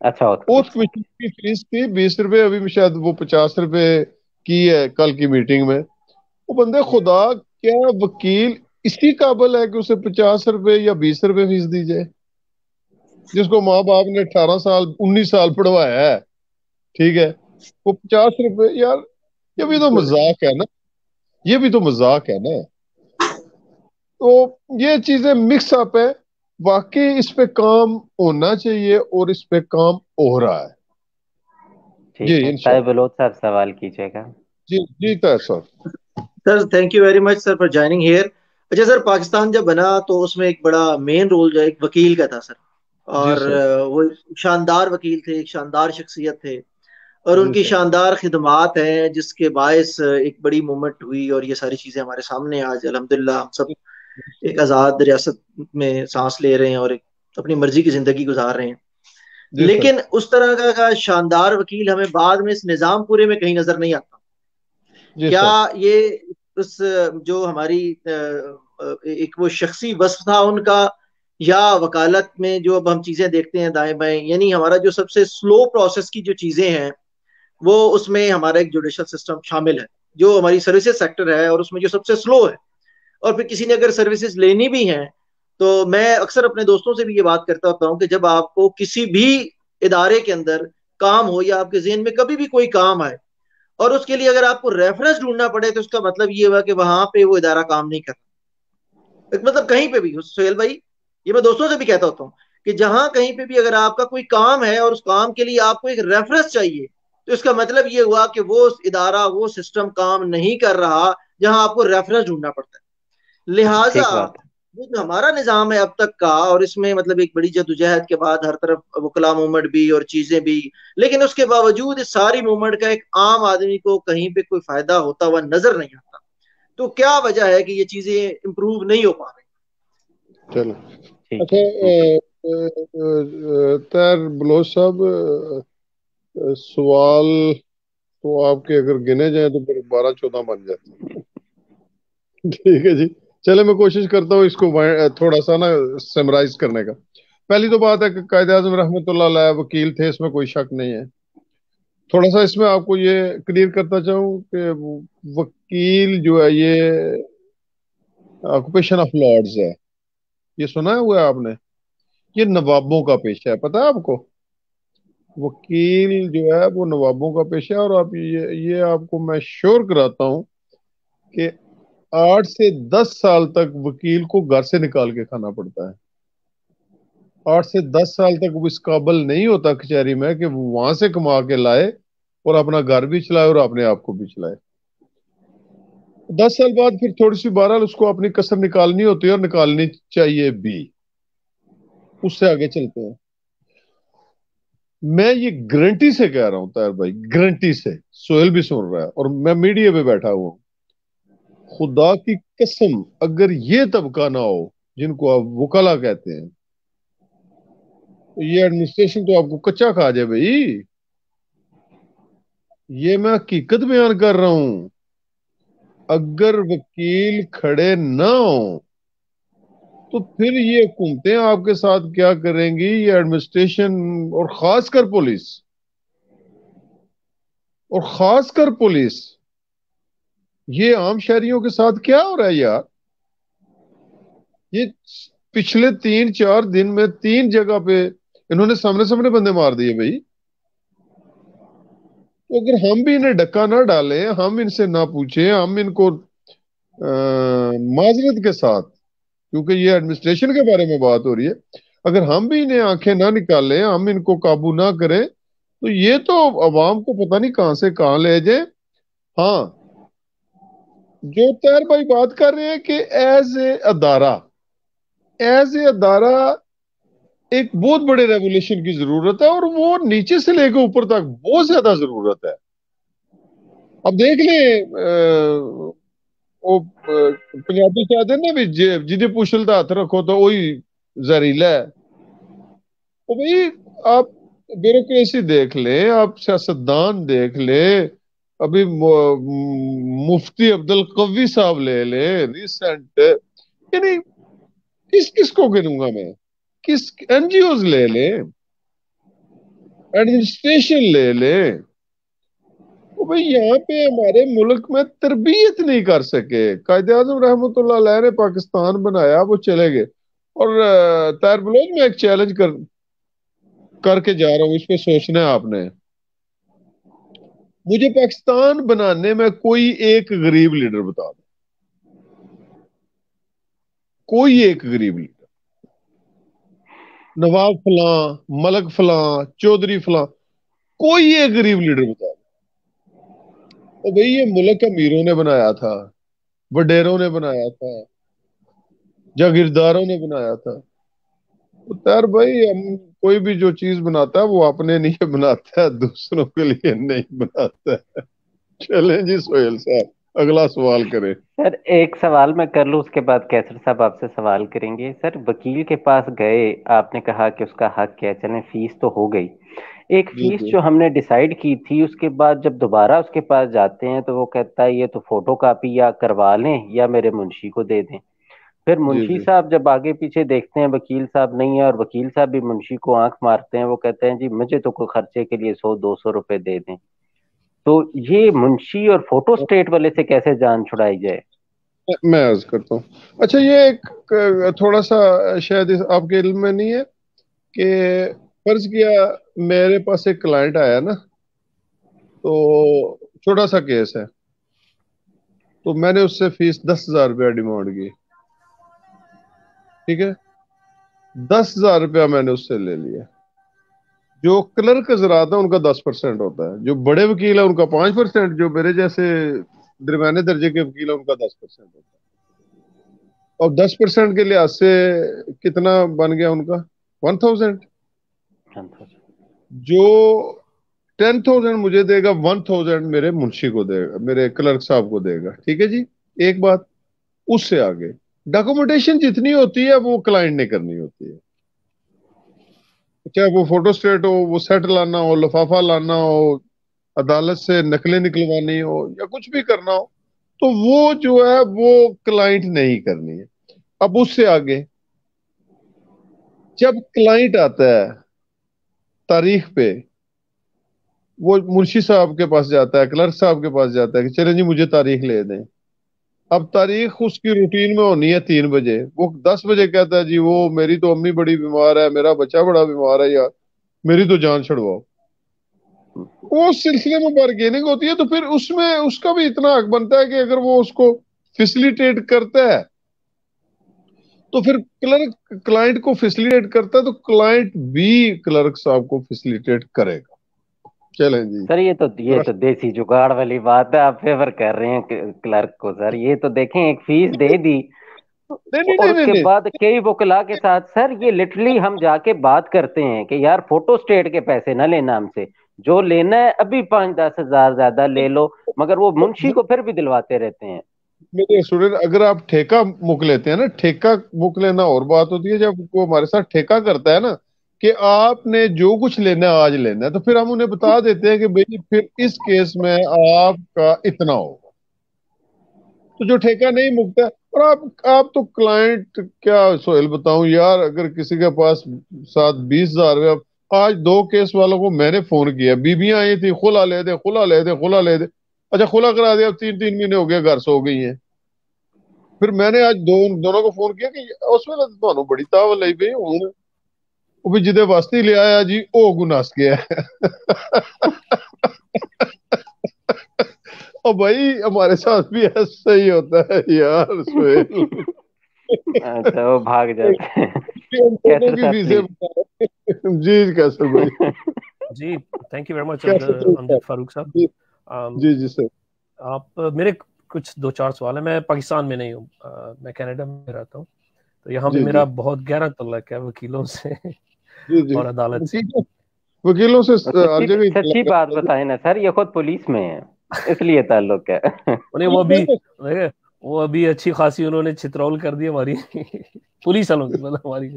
اچھا، اوتھ کمشنر. کمشنر کی فیس تھی 20 روپے، ابھی شاید وہ 50 روپے کی ہے کل کی میٹنگ میں. وہ بندے خدا، کیا وکیل اسی قابل ہے کہ اسے 50 روپے یا 20 روپے فیس دی جائے، جس کو ماں باپ نے 18 سال 19 سال پڑھوایا ہے؟ ٹھیک ہے، وہ 50 روپے. یار یہ بھی تو مذاق ہے نا، یہ بھی تو مذاق ہے نا. تو یہ چیزیں مکس اپ ہے. واقعی اس پہ کام ہونا چاہیے اور اس پہ کام ہو رہا ہے. جی ٹھیک ہے، طیب انشاءاللہ. بلوچ صاحب سوال کیجیے گا. جی جی Tahir sahab. Sir thank you very much sir for joining here. اچھا سر، پاکستان جب بنا تو اس میں ایک بڑا مین رول جو ایک وکیل کا تھا سر، جی اور سر. وہ شاندار وکیل تھے، ایک شاندار شخصیت تھے، اور ان جی کی سر. شاندار خدمات ہیں جس کے باعث ایک بڑی موومنٹ ہوئی، اور یہ ساری چیزیں ہمارے سامنے آج الحمدللہ ہم سب ایک آزاد ریاست میں سانس لے رہے ہیں اور ایک اپنی مرضی کی زندگی گزار رہے ہیں. جی سر. لیکن اس طرح کا شاندار وکیل ہمیں بعد میں اس نظام پورے میں کہیں نظر نہیں آتا. جی کیا سر. یہ اس جو ہماری ایک وہ شخصی وصف تھا ان کا، یا وکالت میں جو اب ہم چیزیں دیکھتے ہیں دائیں بائیں، یعنی ہمارا جو سب سے سلو پروسیس کی جو چیزیں ہیں وہ اس میں ہمارا ایک جوڈیشل سسٹم شامل ہے، جو ہماری سروسز سیکٹر ہے اور اس میں جو سب سے سلو ہے. اور پھر کسی نے اگر سروسز لینی بھی ہیں تو میں اکثر اپنے دوستوں سے بھی یہ بات کرتا ہوتا ہوں کہ جب آپ کو کسی بھی ادارے کے اندر کام ہو، یا آپ کے ذہن میں کبھی بھی کوئی کام آئے اور اس کے لیے اگر آپ کو ریفرنس ڈھونڈنا پڑے، تو اس کا مطلب یہ ہوا کہ وہاں پہ وہ ادارہ کام نہیں کرتا. مطلب کہیں پہ بھی سہیل بھائی، یہ میں دوستوں سے بھی کہتا ہوتا ہوں کہ جہاں کہیں پہ بھی اگر آپ کا کوئی کام ہے اور اس کام کے لیے آپ کو ایک ریفرنس چاہیے، تو اس کا مطلب یہ ہوا کہ وہ ادارہ، وہ سسٹم کام نہیں کر رہا جہاں آپ کو ریفرنس ڈھونڈنا پڑتا ہے. لہٰذا ٹھیک بات ہے. وہ جو ہمارا نظام ہے اب تک کا، اور اس میں مطلب ایک بڑی جدوجہد کے بعد ہر طرف وکلا موومنٹ بھی اور چیزیں بھی، لیکن اس کے باوجود اس ساری موومنٹ کا ایک عام آدمی کو کہیں پہ کوئی فائدہ ہوتا ہوا نظر نہیں آتا. تو کیا وجہ ہے کہ یہ چیزیں امپروو نہیں ہو پا رہی؟ چلو ٹھیک اچھا. طاہر بلوچ صاحب، سوال تو آپ کے اگر گنے جائیں تو پھر 12-14 بن جاتے ہیں. ٹھیک ہے جی. چلے میں کوشش کرتا ہوں اس کو تھوڑا سا نا سمرائز کرنے کا. پہلی تو بات ہے کہ قائد اعظم رحمۃ اللہ علیہ وکیل تھے، اس میں کوئی شک نہیں ہے. تھوڑا سا اس میں آپ کو یہ کلیئر کرتا چاہوں کہ وکیل جو ہے یہ آکوپیشن آف لارڈز ہے. یہ سنا ہوا ہے آپ نے؟ یہ نوابوں کا پیشہ ہے، پتہ ہے آپ کو؟ وکیل جو ہے وہ نوابوں کا پیشہ ہے. اور آپ یہ آپ کو میں شور کراتا ہوں کہ 8 سے 10 سال تک وکیل کو گھر سے نکال کے کھانا پڑتا ہے. 8 سے 10 سال تک وہ اس قابل نہیں ہوتا کچہری میں کہ وہ وہاں سے کما کے لائے اور اپنا گھر بھی چلائے اور اپنے آپ کو بھی چلائے. 10 سال بعد پھر تھوڑی سی بہرحال اس کو اپنی کسر نکالنی ہوتی ہے، اور نکالنی چاہیے بھی. اس سے آگے چلتے ہیں. میں یہ گارنٹی سے کہہ رہا ہوں طاہر بھائی، گارنٹی سے، سہیل بھی سن رہا ہے اور میں میڈیا پہ بیٹھا ہوا ہوں، خدا کی قسم اگر یہ طبقہ نہ ہو جن کو آپ وکلا کہتے ہیں، تو یہ ایڈمنسٹریشن تو آپ کو کچا کھا جائے بھائی. یہ میں حقیقت بیان کر رہا ہوں. اگر وکیل کھڑے نہ ہوں تو پھر یہ حکومتیں آپ کے ساتھ کیا کریں گی، یہ ایڈمنسٹریشن اور خاص کر پولیس، یہ عام شہریوں کے ساتھ کیا ہو رہا ہے یار. یہ پچھلے 3-4 دن میں 3 جگہ پہ انہوں نے سامنے بندے مار دیے بھائی. تو اگر ہم بھی انہیں ڈکا نہ ڈالیں، ہم ان سے نہ پوچھیں، ہم ان کو معذرت کے ساتھ، کیونکہ یہ ایڈمنسٹریشن کے بارے میں بات ہو رہی ہے، اگر ہم بھی انہیں آنکھیں نہ نکالیں، ہم ان کو قابو نہ کریں، تو یہ تو عوام کو پتہ نہیں کہاں سے کہاں لے جائیں. ہاں جو طاہر بھائی بات کر رہے ہیں کہ ایز اے ادارہ ایک بہت بڑے ریگولیشن کی ضرورت ہے، اور وہ نیچے سے لے کے اوپر تک بہت زیادہ ضرورت ہے. اب دیکھ لیں وہ پنجابی کہتے ہیں نا بھی جدے پوچھل کا ہاتھ رکھو تو وہی زہریلا ہے. وہ بھائی آپ بیوروکریسی دیکھ لیں، آپ سیاستدان دیکھ لیں، ابھی مفتی عبد القوی صاحب لے لیں ریسنٹ، یعنی کس کو گنوں گا میں، کس این جی اوز لے لیں، ایڈمنسٹریشن لے لیں. بھائی یہاں پہ ہمارے ملک میں تربیت نہیں کر سکے. قائد اعظم رحمۃ اللہ علیہ نے پاکستان بنایا، وہ چلے گئے. اور طاہر بلوچ میں ایک چیلنج کر کے جا رہا ہوں، اس پہ سوچنا ہے آپ نے. مجھے پاکستان بنانے میں کوئی ایک غریب لیڈر بتا دو، کوئی ایک غریب لیڈر، نواب فلاں، ملک فلاں، چودھری فلاں، کوئی ایک غریب لیڈر بتا دو. تو بھئی یہ ملک امیروں نے بنایا تھا، وڈیروں نے بنایا تھا، جاگیرداروں نے بنایا تھا. طاہر بھائی ہم کوئی بھی جو چیز بناتا ہے وہ اپنے لیے بناتا ہے، دوسروں کے لیے نہیں بناتا ہے. چلیں جی سہیل صاحب اگلا سوال کریں. سر ایک سوال میں کر لوں، اس کے بعد کیسر صاحب آپ سے سوال کریں گے. سر وکیل کے پاس گئے، آپ نے کہا کہ اس کا حق کیا، چلیں فیس تو ہو گئی. ایک جی فیس جی جو ہم نے ڈیسائیڈ کی تھی، اس کے بعد جب دوبارہ اس کے پاس جاتے ہیں تو وہ کہتا ہے یہ تو فوٹو کاپی یا کروا لیں یا میرے منشی کو دے دیں. پھر جی منشی جی صاحب جب آگے پیچھے دیکھتے ہیں وکیل صاحب نہیں ہے، اور وکیل صاحب بھی منشی کو آنکھ مارتے ہیں، وہ کہتے ہیں جی مجھے تو کوئی خرچے کے لیے 100-200 روپے دے دیں. تو یہ منشی اور فوٹو اسٹیٹ والے سے کیسے جان چھڑائی جائے؟ میں عرض کرتا ہوں. اچھا یہ ایک تھوڑا سا شاید آپ کے علم میں نہیں ہے کہ فرض کیا میرے پاس ایک کلائنٹ آیا نا، تو چھوٹا سا کیس ہے، تو میں نے اس سے فیس 10,000 روپیہ ڈیمانڈ کی. ٹھیک ہے، 10,000 روپیہ میں نے اس سے لے لیا. جو کلرک حضرات ہیں ان کا 10% ہوتا ہے، جو بڑے وکیل ہیں ان کا 5%، جو میرے جیسے درمیانے درجے کے وکیل ہیں ان کا 10% ہوتا ہے. اور 10% کے لحاظ سے کتنا بن گیا ان کا 1,000. جو 10,000 مجھے دے گا، 1,000 میرے منشی کو دے گا، میرے کلرک صاحب کو دے گا. ٹھیک ہے جی، ایک بات. اس سے آگے ڈاکومنٹیشن جتنی ہوتی ہے وہ کلائنٹ نے کرنی ہوتی ہے، چاہے وہ فوٹو اسٹیٹ ہو، وہ سیٹ لانا ہو، لفافہ لانا ہو، عدالت سے نقلیں نکلوانی ہو، یا کچھ بھی کرنا ہو، تو وہ جو ہے وہ کلائنٹ نہیں کرنی ہے. اب اس سے آگے جب کلائنٹ آتا ہے تاریخ پہ، وہ منشی صاحب کے پاس جاتا ہے، کلرک صاحب کے پاس جاتا ہے کہ چلیں جی مجھے تاریخ لے دیں. اب تاریخ اس کی روٹین میں ہونی ہے 3 بجے، وہ 10 بجے کہتا ہے جی وہ میری تو امی بڑی بیمار ہے، میرا بچہ بڑا بیمار ہے، یا میری تو جان چھڑواؤ. وہ اس سلسلے میں بارگیننگ ہوتی ہے، تو پھر اس میں اس کا بھی اتنا حق بنتا ہے کہ اگر وہ اس کو فیسلیٹیٹ کرتا ہے تو پھر کلرک کلائنٹ کو فیسلیٹیٹ کرتا ہے، تو کلائنٹ بھی کلرک صاحب کو فیسلیٹیٹ کرے گا. چلیں جی. سر یہ تو دیسی جگاڑ والی بات ہے، آپ فیور کر رہے ہیں کلرک کو. سر یہ تو دیکھیں ایک فیس دے دی، نہیں اور نہیں اس نہیں کے نہیں بعد کئی وکلا کے ساتھ سر یہ لٹرلی ہم جا کے بات کرتے ہیں کہ یار فوٹو اسٹیٹ کے پیسے نہ لینا ہم سے، جو لینا ہے ابھی 5-10 ہزار زیادہ لے لو، مگر وہ منشی کو پھر بھی دلواتے رہتے ہیں. میرے اسٹوڈنٹ اگر آپ ٹھیکہ بک لیتے ہیں نا، ٹھیکہ بک لینا اور بات ہوتی ہے، جب وہ ہمارے ساتھ ٹھیکہ کرتا ہے نا کہ آپ نے جو کچھ لینا ہے آج لینا ہے، تو پھر ہم انہیں بتا دیتے ہیں کہ بھئی پھر اس کیس میں آپ کا اتنا ہوگا. تو جو ٹھیکہ نہیں مکتا ہے، اور آپ تو کلائنٹ کیا سہیل بتاؤں یار، اگر کسی کے پاس 20,000 آج 2 کیس والوں کو میں نے فون کیا، بیویاں آئی تھی خلا لے دے خلا لے دے خلا لے دے. اچھا خلا کرا دیا، 3 مہینے ہو گئے، گھر سو گئی ہیں. پھر میں نے آج دونوں کو فون کیا کہ اس میں تو بڑی تاول لائی پئی ہوں، وہ بھی جدے واسطے لے آیا جی او گناس گیا. اور بھائی ہمارے ساتھ بھی ایسا ہی ہوتا ہے یار سہیل. اچھا وہ بھاگ جاتے ہیں. ہم دونوں کیسر کی صاحب فیسیں پلیز. بتا جی کیسر بھائی. جی تھینک یو ویری مچ کیسر امجد فاروق صاحب. جی جی جی سر. آپ میرے کچھ 2-4 سوال ہیں. میں پاکستان میں نہیں ہوں, میں کینیڈا میں رہتا ہوں, تو یہاں پہ جی میرا بہت گہرا تعلق ہے وکیلوں سے جی جی اور عدالت سے. وکیلوں سے ہر جگہ ہی سچی بات بتائیں نا سر, یہ خود پولیس میں ہے اس لیے تعلق ہے. انہیں وہ ابھی اچھی خاصی انہوں نے چترول کر دی ہماری پولیس والوں کی, مطلب ہماری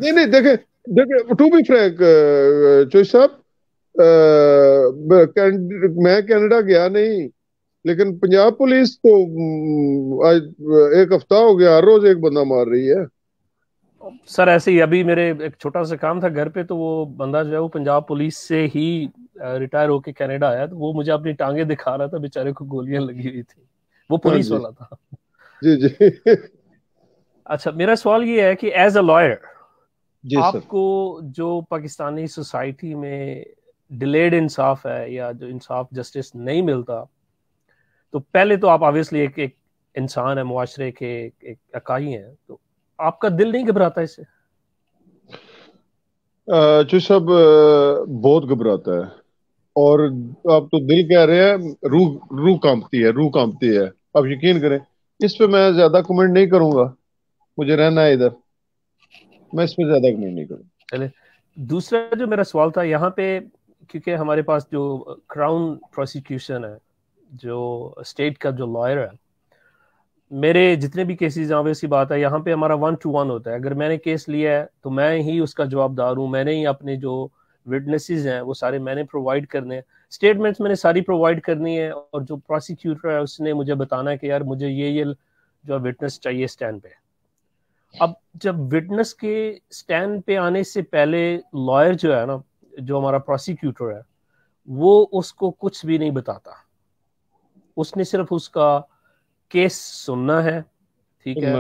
نہیں دیکھیں ٹو بی فرینک چوئی صاحب, میں کینیڈا گیا نہیں, لیکن پنجاب پولیس تو آج ایک ہفتہ ہو گیا ہر روز ایک بندہ مار رہی ہے. سر ایسے ہی ابھی میرے ایک چھوٹا سا کام تھا گھر پہ, تو وہ بندہ جو ہے وہ پنجاب پولیس سے ہی ریٹائر ہو کے کینیڈا آیا, تو وہ مجھے اپنی ٹانگیں دکھا رہا تھا, بیچارے کو گولیاں لگی ہوئی تھی, وہ پولیس والا تھا. جی جی اچھا, میرا سوال یہ ہے کہ ایز اے لائر جی سر, آپ کو جو پاکستانی سوسائٹی میں ڈیلیڈ انصاف ہے یا جو انصاف جسٹس نہیں ملتا, تو پہلے تو آپ آبویسلی ایک انسان ہے, معاشرے کے ایک اکائی ہیں, تو آپ کا دل نہیں گھبراتا اس سے؟ جو سب بہت گھبراتا ہے, اور آپ تو دل کہہ رہے ہیں, روح کانپتی ہے. آپ یقین کریں اس پہ میں زیادہ کمنٹ نہیں کروں گا, مجھے رہنا ہے ادھر, میں اس پہ زیادہ کمنٹ نہیں کروں. چلے دوسرا جو میرا سوال تھا یہاں پہ, کیونکہ ہمارے پاس جو کراؤن پروسیکیوشن ہے, جو اسٹیٹ کا جو لائر ہے, میرے جتنے بھی کیسز ہیں, ویسی بات ہے یہاں پہ ہمارا 1-to-1 ہوتا ہے. اگر میں نے کیس لیا ہے تو میں ہی اس کا جوابدار ہوں, میں نے ہی اپنے جو وٹنسز ہیں وہ سارے میں نے پرووائڈ کرنے ہیں, اسٹیٹمنٹس میں نے ساری پرووائڈ کرنی ہے, اور جو پروسیکیوٹر ہے اس نے مجھے بتانا ہے کہ یار مجھے یہ جو وٹنس چاہیے اسٹینڈ پہ. اب جب وٹنس کے اسٹینڈ پہ آنے سے پہلے لائر جو ہے نا, جو ہمارا پروسیکیوٹر ہے, وہ اس کو کچھ بھی نہیں بتاتا, اس نے صرف اس کا کیس سننا ہے, ٹھیک ہے,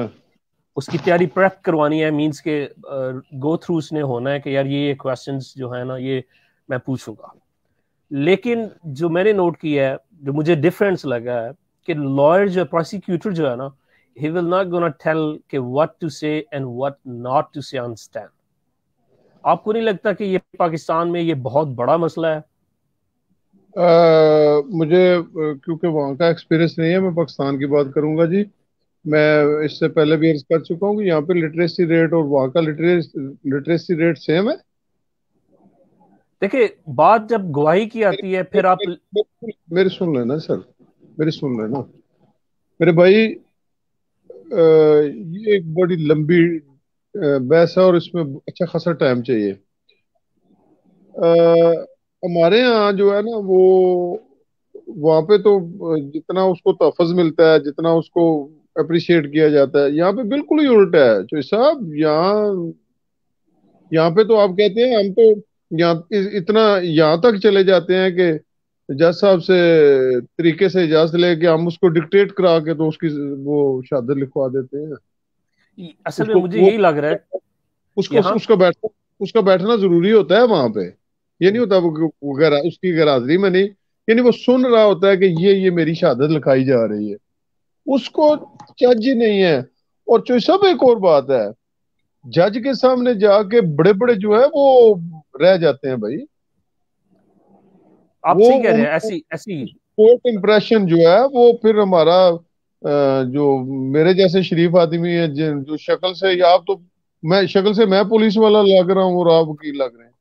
اس کی تیاری پریپ کروانی ہے, مینس کہ گو تھرو اس نے ہونا ہے کہ یار یہ کویسچنز جو ہے نا یہ میں پوچھوں گا. لیکن جو میں نے نوٹ کیا ہے, جو مجھے ڈفرینس لگا ہے, کہ لائر جو پروسیکیوٹر جو ہے نا, he will not gonna tell کہ what to say and what not to say on stand. آپ کو نہیں لگتا کہ یہ پاکستان میں یہ بہت بڑا مسئلہ ہے؟ مجھے کیونکہ وہاں کا ایکسپیرینس نہیں ہے, میں پاکستان کی بات کروں گا جی. میں اس سے پہلے بھی عرض کر چکا ہوں کہ یہاں پہ لٹریسی ریٹ اور وہاں کا لٹریسی ریٹ سیم ہے. دیکھیں بات جب گواہی کی آتی ہے, پھر آپ میری سن لینا سر, میری سن لینا میرے بھائی, یہ ایک بڑی لمبی بحث ہے اور اس میں اچھا خاصا ٹائم چاہیے. ہمارے ہاں جو ہے نا وہ وہاں پہ تو جتنا اس کو تحفظ ملتا ہے, جتنا اس کو اپریشیٹ کیا جاتا ہے, یہاں پہ بالکل ہی الٹا ہے. جو صاحب یہاں پہ تو آپ کہتے ہیں ہم تو یہاں اتنا یہاں تک چلے جاتے ہیں کہ جج صاحب سے طریقے سے اجازت لے کے ہم اس کو ڈکٹیٹ کرا کے تو اس کی وہ شہادت لکھوا دیتے ہیں. اصل میں مجھے یہی لگ رہا ہے اس کا بیٹھنا ضروری ہوتا ہے وہاں پہ, یہ نہیں ہوتا اس کی غیر حاضری میں نہیں, یعنی وہ سن رہا ہوتا ہے کہ یہ میری شہادت لکھائی جا رہی ہے, اس کو جج ہی نہیں ہے. اور جو سب ایک اور بات ہے, جج کے سامنے جا کے بڑے بڑے جو ہے وہ رہ جاتے ہیں بھائی. آپ صحیح کہہ رہے ہیں, ایسی کورٹ امپریشن جو ہے وہ پھر ہمارا جو میرے جیسے شریف آدمی ہے جو شکل سے, یا آپ تو میں شکل سے میں پولیس والا لگ رہا ہوں اور آپ وکیل لگ رہے ہیں,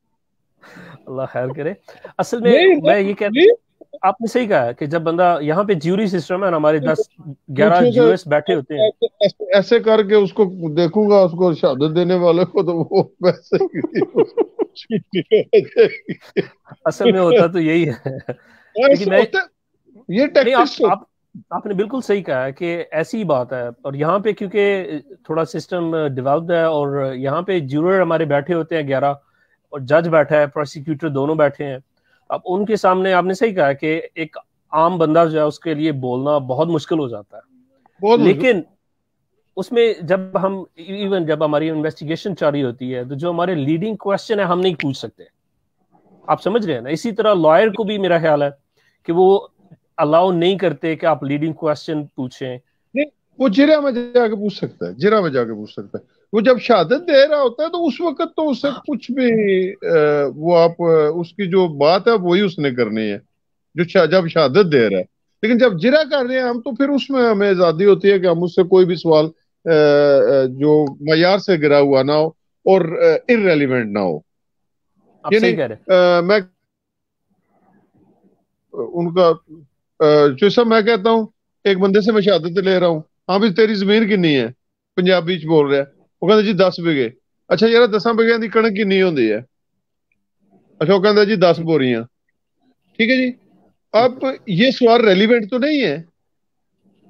اللہ خیر کرے. اصل میں میں یہ کہتا ہوں, آپ نے صحیح کہا کہ جب بندہ یہاں پہ جیوری سسٹم ہے, ہمارے 10-11 جیورس بیٹھے ہوتے ہیں, ایسے کر کے اس کو دیکھوں گا, اس کو شہادت دینے والے کو, تو وہ ویسے اصل میں ہوتا تو یہی ہے. آپ نے بالکل صحیح کہا ہے کہ ایسی بات ہے, اور یہاں پہ کیونکہ تھوڑا سسٹم ڈیولپڈ ہے, اور یہاں پہ جیورر ہمارے بیٹھے ہوتے ہیں 11, اور جج بیٹھا ہے, پروسیکیوٹر دونوں بیٹھے ہیں. اب ان کے سامنے آپ نے صحیح کہا کہ ایک عام بندہ جو ہے اس کے لیے بولنا بہت مشکل ہو جاتا ہے. لیکن اس میں جب ہماری انویسٹیگیشن جاری ہوتی ہے, تو جو ہمارے لیڈنگ کویسچن ہے ہم نہیں پوچھ سکتے. آپ سمجھ رہے ہیں نا؟ اسی طرح لائر کو بھی میرا خیال ہے کہ وہ الاؤ نہیں کرتے کہ آپ لیڈنگ کویسچن پوچھیں. وہ جرا میں جا کے پوچھ سکتا ہے, جرا میں جا کے پوچھ سکتا ہے. وہ جب شہادت دے رہا ہوتا ہے تو اس وقت تو اس سے کچھ بھی وہ آپ اس کی جو بات ہے وہی اس نے کرنی ہے جو جب شہادت دے رہا ہے. لیکن جب جرا کر رہے ہیں ہم تو پھر اس میں ہمیں آزادی ہوتی ہے کہ ہم اس سے کوئی بھی سوال جو معیار سے گرا ہوا نہ ہو اور ارریلیونٹ نہ ہو. آپ یعنی صحیح کہہ رہے میں ان کا جو سب میں کہتا ہوں ایک بندے سے میں شہادت لے رہا ہوں, ہاں بھی تیری زمین کنی ہے, پنجابی چ بول رہا ہے, وہ کہتا جی 10 بیگھے. اچھا یار 10 بیگھے کی کنک کنی ہوتی ہے؟ اچھا وہ کہتا جی 10 بوریاں. ٹھیک ہے جی, اب یہ سوال ریلیونٹ تو نہیں ہے,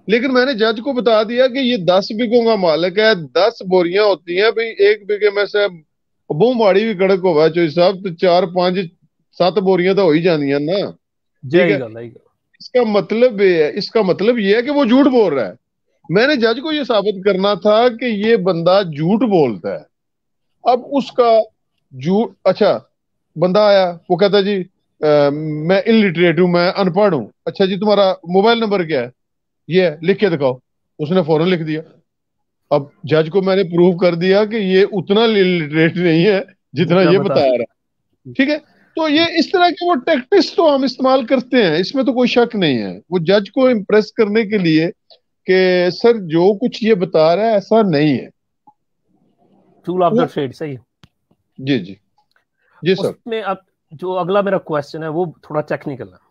لیکن میں نے جج کو بتا دیا کہ یہ 10 بیگھوں کا مالک ہے, 10 بوریاں ہوتی ہیں بھائی, ایک بیگھے میں سے بہو ماڑی بھی کڑک ہوا چوئی صاحب تو 4 5 7 بوریاں تو ہو ہی جانیاں نا. ٹھیک ہے, اس کا مطلب یہ ہے کہ وہ جھوٹ بول رہا ہے. میں نے جج کو یہ ثابت کرنا تھا کہ یہ بندہ جھوٹ بولتا ہے. اب اس کا جھوٹ, اچھا بندہ آیا وہ کہتا جی میں انلٹریٹ ہوں, میں ان پڑھ ہوں. اچھا جی تمہارا موبائل نمبر کیا ہے؟ یہ لکھ کے دکھاؤ. اس نے فوراً لکھ دیا. اب جج کو میں نے پروف کر دیا کہ یہ اتنا الٹریٹ نہیں ہے جتنا یہ بتا رہا ہے. ٹھیک ہے, تو یہ اس طرح کے وہ ٹیکٹکس تو ہم استعمال کرتے ہیں, اس میں تو کوئی شک نہیں ہے. وہ جج کو امپریس کرنے کے لیے کہ سر جو کچھ یہ بتا رہا ہے ایسا نہیں ہے. ٹول آف دا ٹریڈ, صحیح. جی جی جی سر. اس میں اب جو اگلا میرا کوشچن ہے وہ تھوڑا ٹیکنیکل ہے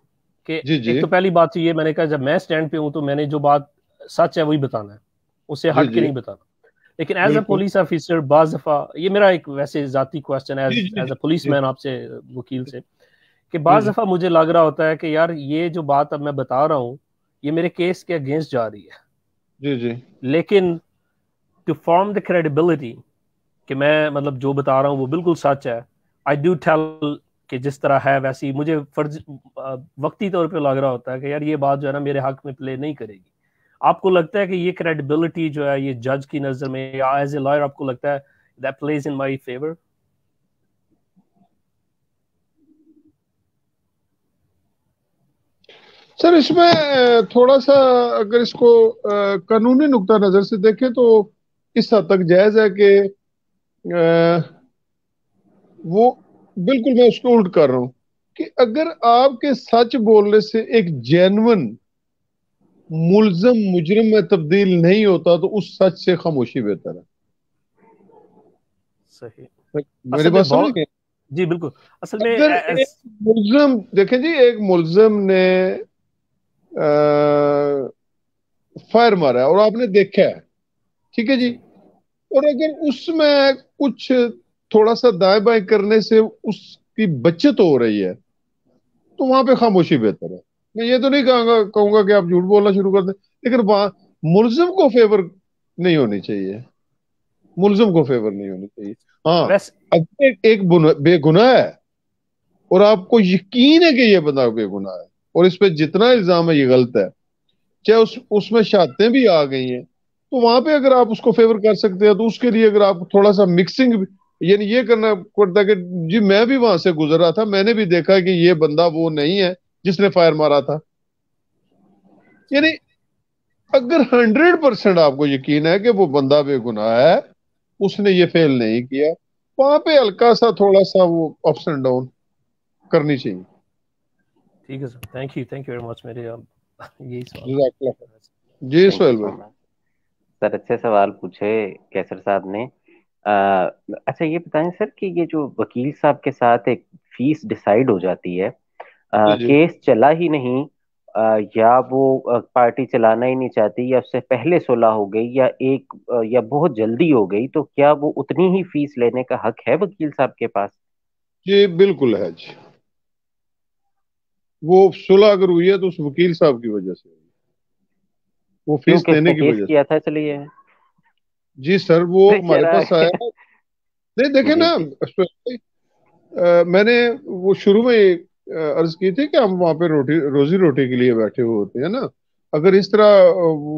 کہ جی جی ایک تو پہلی بات یہ میں نے کہا جب میں سٹینڈ پہ ہوں تو میں نے جو بات سچ ہے وہی بتانا ہے, اس سے جی ہٹ کے جی نہیں بتانا. لیکن ایز اے بالکل. پولیس آفیسر بعض دفعہ, یہ میرا ایک ویسے ذاتی کوشچن ہے جی جی ایز جی اے پولیس جی مین آپ سے, وکیل سے, کہ جی بعض دفعہ مجھے لگ رہا ہوتا ہے کہ یار یہ جو بات اب میں بتا رہا ہوں یہ میرے کیس کے اگینسٹ جا رہی ہے, جی جی لیکن ٹو فارم دا کریڈیبلٹی کہ میں مطلب جو بتا رہا ہوں وہ بالکل سچ ہے, آئی ڈو ٹیل کہ جس طرح ہے ویسی, مجھے فرض وقتی طور پہ لگ رہا ہوتا ہے کہ یار یہ بات جو ہے نا میرے حق میں پلے نہیں کرے گی. آپ کو لگتا ہے کہ یہ کریڈیبلٹی جو ہے یہ جج کی نظر میں یا ایز اے لائر آپ کو لگتا ہے that plays in my favor؟ سر اس میں تھوڑا سا اگر اس کو قانونی نقطہ نظر سے دیکھیں تو اس حد تک جائز ہے کہ وہ بالکل میں اس کو الٹ کر رہا ہوں کہ اگر آپ کے سچ بولنے سے ایک جینون ملزم مجرم میں تبدیل نہیں ہوتا تو اس سچ سے خاموشی بہتر ہے. صحیح. میری اصل میں بات سمجھ گئے؟ جی بالکل. اصل میں اگر ایک ملزم دیکھیں جی, ایک ملزم نے فائر مارا ہے اور آپ نے دیکھا ہے, ٹھیک ہے جی, اور اگر اس میں کچھ تھوڑا سا دائیں بائیں کرنے سے اس کی بچت ہو رہی ہے تو وہاں پہ خاموشی بہتر ہے. میں یہ تو نہیں کہوں گا کہ آپ جھوٹ بولنا شروع کر دیں, لیکن وہاں ملزم کو فیور نہیں ہونی چاہیے, ملزم کو فیور نہیں ہونی چاہیے. ہاں اگر ایک بے گناہ ہے اور آپ کو یقین ہے کہ یہ بندہ بے گناہ ہے اور اس پہ جتنا الزام ہے یہ غلط ہے, چاہے اس میں شہادتیں بھی آ گئی ہیں, تو وہاں پہ اگر آپ اس کو فیور کر سکتے ہیں تو اس کے لیے اگر آپ تھوڑا سا مکسنگ یعنی یہ کرنا پڑتا ہے کہ جی میں بھی وہاں سے گزر رہا تھا, میں نے بھی دیکھا کہ یہ بندہ وہ نہیں ہے جس نے فائر مارا تھا. یعنی اگر 100% آپ کو یقین ہے کہ وہ بندہ بے گناہ ہے, اس نے یہ فیل نہیں کیا, وہاں پہ ہلکا سا تھوڑا سا وہ اپس اینڈ ڈاؤن کرنی چاہیے. ٹھیک ہے سر, تھینک یو ویری مچ. میرے یہی سوال جزاک اللہ. جی تھینک یو سہیل سو بھائی. مچ سر, اچھے سوال پوچھے کیسر صاحب نے. اچھا یہ بتائیں سر کہ یہ جو وکیل صاحب کے ساتھ ایک فیس ڈیسائیڈ ہو جاتی ہے, جی جی کیس چلا ہی نہیں یا وہ پارٹی چلانا ہی نہیں چاہتی یا اس سے پہلے صلح ہو گئی یا یا بہت جلدی ہو گئی, تو کیا وہ اتنی ہی فیس لینے کا حق ہے وکیل صاحب کے پاس؟ جی بالکل ہے جی. وہ صلح اگر ہوئی ہے تو اس وکیل صاحب کی وجہ سے, وہ کیوں فیس کہ اس دینے نے کی کیس وجہ سے. کیا تھا, چلیے جی سر وہ ہمارے پاس چراغ. آیا, نہیں دیکھیں جی نا, جی میں نے وہ شروع میں عرض کی تھی کہ ہم وہاں پہ روزی روٹی کے لیے بیٹھے ہوئے ہوتے ہیں نا. اگر اس طرح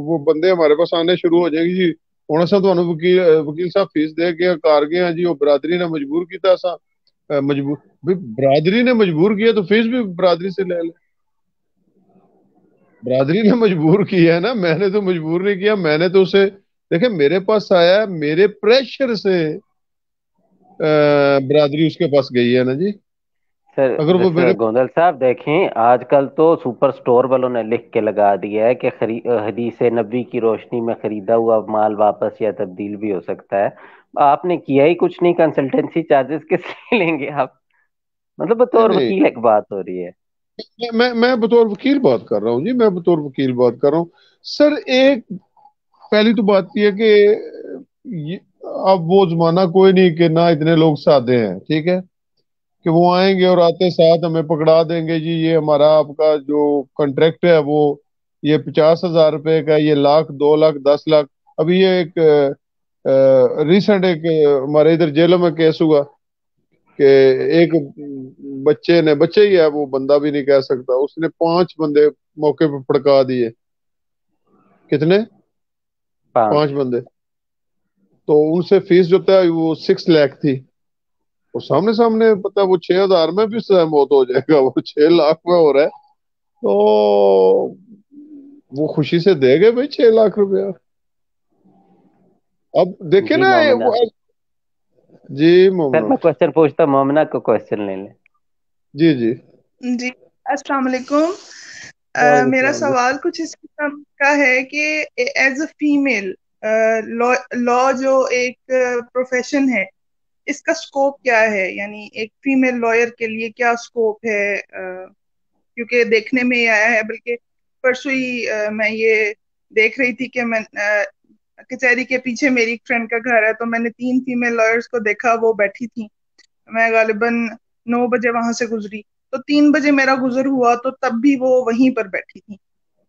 وہ بندے ہمارے پاس آنے شروع ہو جائیں گے جی ہونا سا تو وکیل صاحب فیس دے کے کار گئے ہیں جی, وہ برادری نے مجبور کیتا سا, مجبور برادری نے مجبور کیا تو فیس بھی برادری سے لے لے. برادری نے مجبور کیا ہے نا, میں نے تو مجبور نہیں کیا, میں نے تو اسے دیکھیں میرے پاس آیا, میرے پریشر سے برادری اس کے پاس گئی ہے نا جی. سر اگر وہ مسٹر میرے گوندل صاحب دیکھیں، آج کل تو سپر سٹور والوں نے لکھ کے لگا دیا ہے کہ حدیث نبی کی روشنی میں خریدا ہوا مال واپس یا تبدیل بھی ہو سکتا ہے. آپ نے کیا ہی کچھ نہیں، کنسلٹنسی چارجز کس لیے لیں گے آپ؟ مطلب نہیں بطور نہیں، وکیل ایک بات ہو رہی ہے. میں بطور وکیل بات کر رہا ہوں جی، میں بطور وکیل بات کر رہا ہوں سر. ایک پہلی تو بات یہ ہے کہ اب وہ زمانہ کوئی نہیں کہ نہ اتنے لوگ سادے ہیں، ٹھیک ہے، کہ وہ آئیں گے اور آتے ساتھ ہمیں پکڑا دیں گے جی یہ ہمارا آپ کا جو کنٹریکٹ ہے وہ یہ 50,000 روپے کا، یہ لاکھ 2 لاکھ 10 لاکھ. ابھی یہ ایک ریسنٹ ایک ہمارے ادھر جیلوں میں کیس ہوا کہ ایک بچے ہی ہے، وہ بندہ بھی نہیں کہہ سکتا، اس نے 5 بندے موقع پہ پڑکا دیے. کتنے؟ 5. 5 بندے. تو ان سے فیس جو تھا وہ 6 لاکھ تھی. وہ سامنے سامنے پتا وہ 6,000 میں بھی سزا موت ہو جائے گا، وہ 6 لاکھ میں ہو رہا ہے. تو وہ خوشی سے دے گئے بھائی 6 لاکھ روپیہ. اب دیکھیں جی نا مومنہ، جی سر مومنا. میں کوشچن پوچھتا ہوں، مومنہ کو کوشچن لے لیں. جی جی، جی السلام علیکم. وعلیکم میرا السلام جی. سوال کچھ اس قسم کا ہے کہ ایز اے فیمیل لا جو ایک پروفیشن ہے، اس کا سکوپ کیا ہے؟ یعنی ایک فیمیل لائر کے لیے کیا سکوپ ہے؟ کیونکہ دیکھنے میں یہ آیا ہے، بلکہ پرسوں ہی میں یہ دیکھ رہی تھی کہ میں کچہری کے پیچھے میری ایک فرینڈ کا گھر ہے، تو میں نے 3 فیمیل لائرز کو دیکھا، وہ بیٹھی تھیں. میں غالباً 9 بجے وہاں سے گزری، تو 3 بجے میرا گزر ہوا تو تب بھی وہ وہیں پر بیٹھی تھی.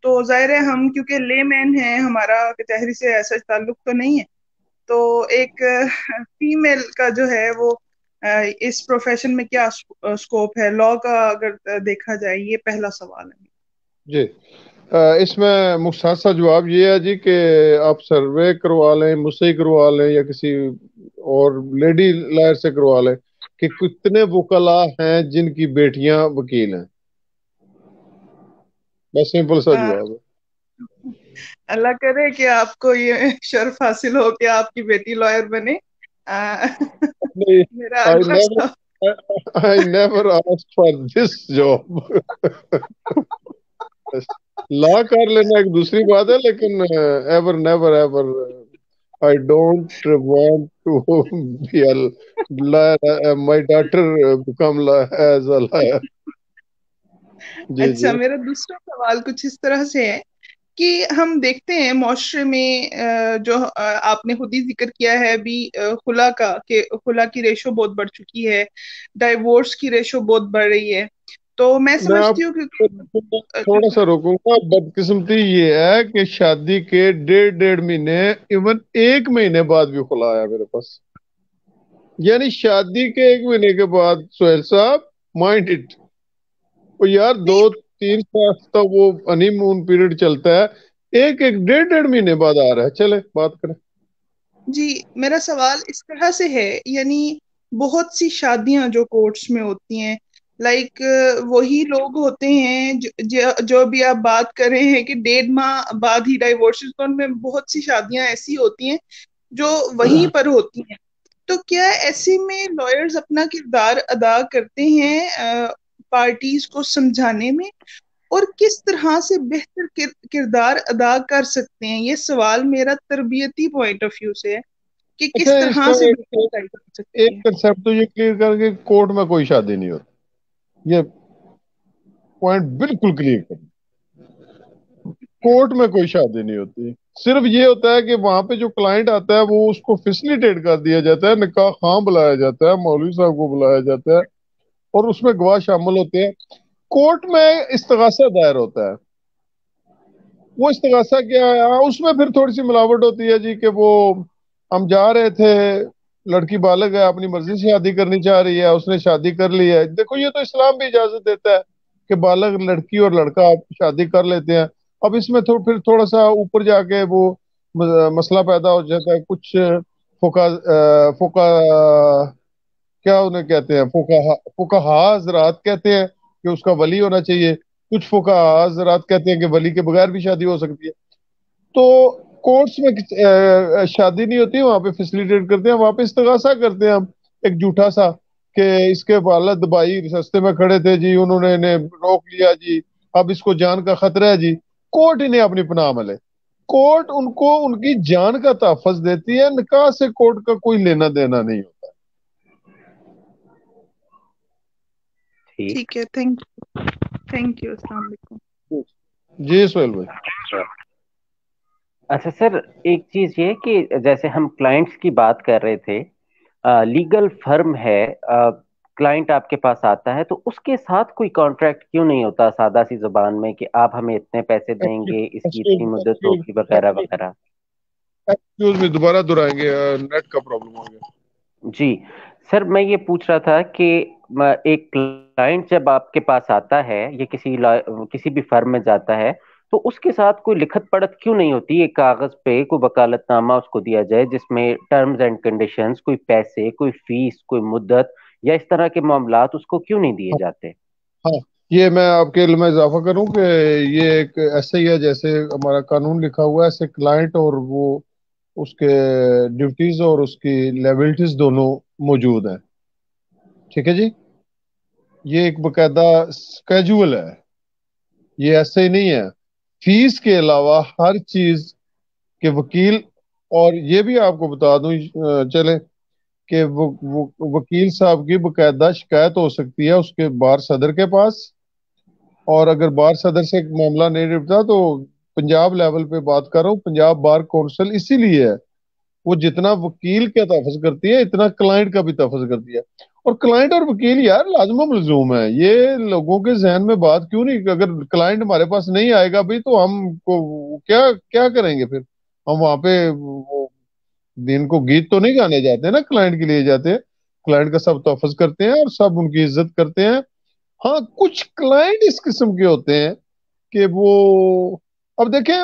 تو ظاہر ہے ہم کیونکہ لے مین ہیں، ہمارا کچہری سے ایسا تعلق تو نہیں ہے، تو ایک فیمیل کا جو ہے وہ اس پروفیشن میں کیا سکوپ ہے لا کا اگر دیکھا جائے؟ یہ پہلا سوال ہے. جی اس میں مختصر سا جواب یہ ہے جی کہ آپ سروے کروا لیں، مجھ سے ہی کروا لیں یا کسی اور لیڈی لائر سے کروا لیں کہ کتنے وکلا ہیں جن کی بیٹیاں وکیل ہیں. بس سمپل سا جواب ہے. اللہ کرے کہ آپ کو یہ شرف حاصل ہو کہ آپ کی بیٹی لائر بنے. نہیں، میرا I اگلا never, I never asked for this job. لا کر لینا ایک دوسری بات ہے، لیکن ever never ever I don't want to be a liar. My daughter become as a liar. جی اچھا، جی میرا دوسرا سوال کچھ اس طرح سے ہے کہ ہم دیکھتے ہیں معاشرے میں جو آپ نے خود ہی ذکر کیا ہے ابھی خلا کا، کہ خلا کی ریشو بہت بڑھ چکی ہے، ڈائیورس کی ریشو بہت بڑھ رہی ہے. تو میں میں آپ سمجھتی ہوں تھوڑا سا روکوں گا. بدقسمتی یہ ہے کہ شادی کے 1.5 مہینے ایون 1 مہینے بعد بھی خلا آیا میرے پاس. یعنی شادی کے 1 مہینے کے بعد سہیل صاحب مائنڈ اٹ، وہ یار 2-3 سال تک وہ ہنی مون پیریڈ چلتا ہے، ایک 1.5 مہینے بعد آ رہا ہے. چلے بات کریں. جی میرا سوال اس طرح سے ہے، یعنی بہت سی شادیاں جو کورٹس میں ہوتی ہیں، لائک وہی لوگ ہوتے ہیں جو بھی آپ بات کر رہے ہیں کہ 1.5 ماہ بعد ہی ڈائیورس، ان میں بہت سی شادیاں ایسی ہوتی ہیں جو وہیں پر ہوتی ہیں. تو کیا ایسے میں لائرز اپنا کردار ادا کرتے ہیں پارٹیز کو سمجھانے میں، اور کس طرح سے بہتر کردار ادا کر سکتے ہیں؟ یہ سوال میرا تربیتی پوائنٹ آف ویو سے ہے کہ اچھا، کس اس طرح کا سے بہتر کر سکتے ایک ہیں. کنسپٹ تو یہ کلیئر کر کے کورٹ میں کوئی شادی نہیں ہوتی، یہ پوائنٹ بالکل کلیئر کر. کورٹ میں کوئی شادی نہیں ہوتی، صرف یہ ہوتا ہے کہ وہاں پہ جو کلائنٹ آتا ہے وہ اس کو فیسیلیٹیٹ کر دیا جاتا ہے، نکاح خواہ بلایا جاتا ہے، مولوی صاحب کو بلایا جاتا ہے اور اس میں گواہ شامل ہوتے ہیں. کورٹ میں استغاثہ دائر ہوتا ہے. وہ استغاثہ کیا ہے؟ اس میں پھر تھوڑی سی ملاوٹ ہوتی ہے جی کہ وہ ہم جا رہے تھے، لڑکی بالغ ہے، اپنی مرضی سے شادی کرنی چاہ رہی ہے، اس نے شادی کر لی ہے. دیکھو یہ تو اسلام بھی اجازت دیتا ہے کہ بالغ لڑکی اور لڑکا شادی کر لیتے ہیں. اب اس میں پھر تھوڑا سا اوپر جا کے وہ مسئلہ پیدا ہو جاتا ہے. کچھ فقہ کیا انہیں کہتے ہیں، فقہا حضرات کہتے ہیں کہ اس کا ولی ہونا چاہیے. کچھ فقہا حضرات کہتے ہیں کہ ولی کے بغیر بھی شادی ہو سکتی ہے. تو کورٹس میں شادی نہیں ہوتی، وہاں پہ فیسیلیٹیٹ کرتے ہیں، وہاں پہ استغاثہ کرتے ہیں ہم ایک جھوٹا سا کہ اس کے والد بھائی رستے میں کھڑے تھے جی، انہوں نے انہیں روک لیا جی، اب اس کو جان کا خطرہ ہے جی، کورٹ انہیں اپنی پناہ میں لے، کورٹ ان کو ان کی جان کا تحفظ دیتی ہے، نکاح سے کورٹ کا کوئی لینا دینا نہیں ہوتا۔ ٹھیک ہے، تھینک یو، السلام علیکم۔ جی سہیل بھائی۔ اچھا سر، ایک چیز یہ کہ جیسے ہم کلائنٹس کی بات کر رہے تھے، لیگل فرم ہے، کلائنٹ آپ کے پاس آتا ہے تو اس کے ساتھ کوئی کانٹریکٹ کیوں نہیں ہوتا سادہ سی زبان میں کہ آپ ہمیں اتنے پیسے دیں گے، اس کی اتنی مدت ہوگی وغیرہ وغیرہ؟ دوبارہ دہرائیں گے، نیٹ کا پرابلم ہو گیا۔ جی سر، میں یہ پوچھ رہا تھا کہ ایک کلائنٹ جب آپ کے پاس آتا ہے یا کسی بھی فرم میں جاتا ہے تو اس کے ساتھ کوئی لکھت پڑھت کیوں نہیں ہوتی؟ ایک کاغذ پہ کوئی وکالت نامہ اس کو دیا جائے جس میں ٹرمز اینڈ کنڈیشنز، کوئی پیسے، کوئی فیس، کوئی مدت یا اس طرح کے معاملات اس کو کیوں نہیں دیے جاتے؟ ہاں، یہ میں آپ کے علم میں اضافہ کروں کہ یہ ایک ایسے ہی ہے جیسے ہمارا قانون لکھا ہوا ہے، ایسے کلائنٹ اور وہ اس کے ڈیوٹیز اور اس کی لیبلٹیز دونوں موجود ہیں، ٹھیک ہے جی۔ یہ ایک باقاعدہ اسکیجول ہے، یہ ایسے ہی نہیں ہے۔ فیس کے علاوہ ہر چیز کے وکیل، اور یہ بھی آپ کو بتا دوں چلے کہ وکیل صاحب کی باقاعدہ شکایت ہو سکتی ہے اس کے بار صدر کے پاس، اور اگر بار صدر سے معاملہ نہیں نپٹا تو پنجاب لیول پہ بات کر رہا ہوں، پنجاب بار کونسل اسی لیے ہے، وہ جتنا وکیل کا تحفظ کرتی ہے اتنا کلائنٹ کا بھی تحفظ کرتی ہے۔ اور کلائنٹ اور وکیل یار لازم و ملزوم ہے، یہ لوگوں کے ذہن میں بات کیوں نہیں؟ اگر کلائنٹ ہمارے پاس نہیں آئے گا بھی تو ہم کو کیا کریں گے پھر؟ ہم وہاں پہ دین کو گیت تو نہیں گانے جاتے ہیں نا، کلائنٹ کے لیے جاتے ہیں، کلائنٹ کا سب تحفظ کرتے ہیں اور سب ان کی عزت کرتے ہیں۔ ہاں، کچھ کلائنٹ اس قسم کے ہوتے ہیں کہ وہ، اب دیکھیں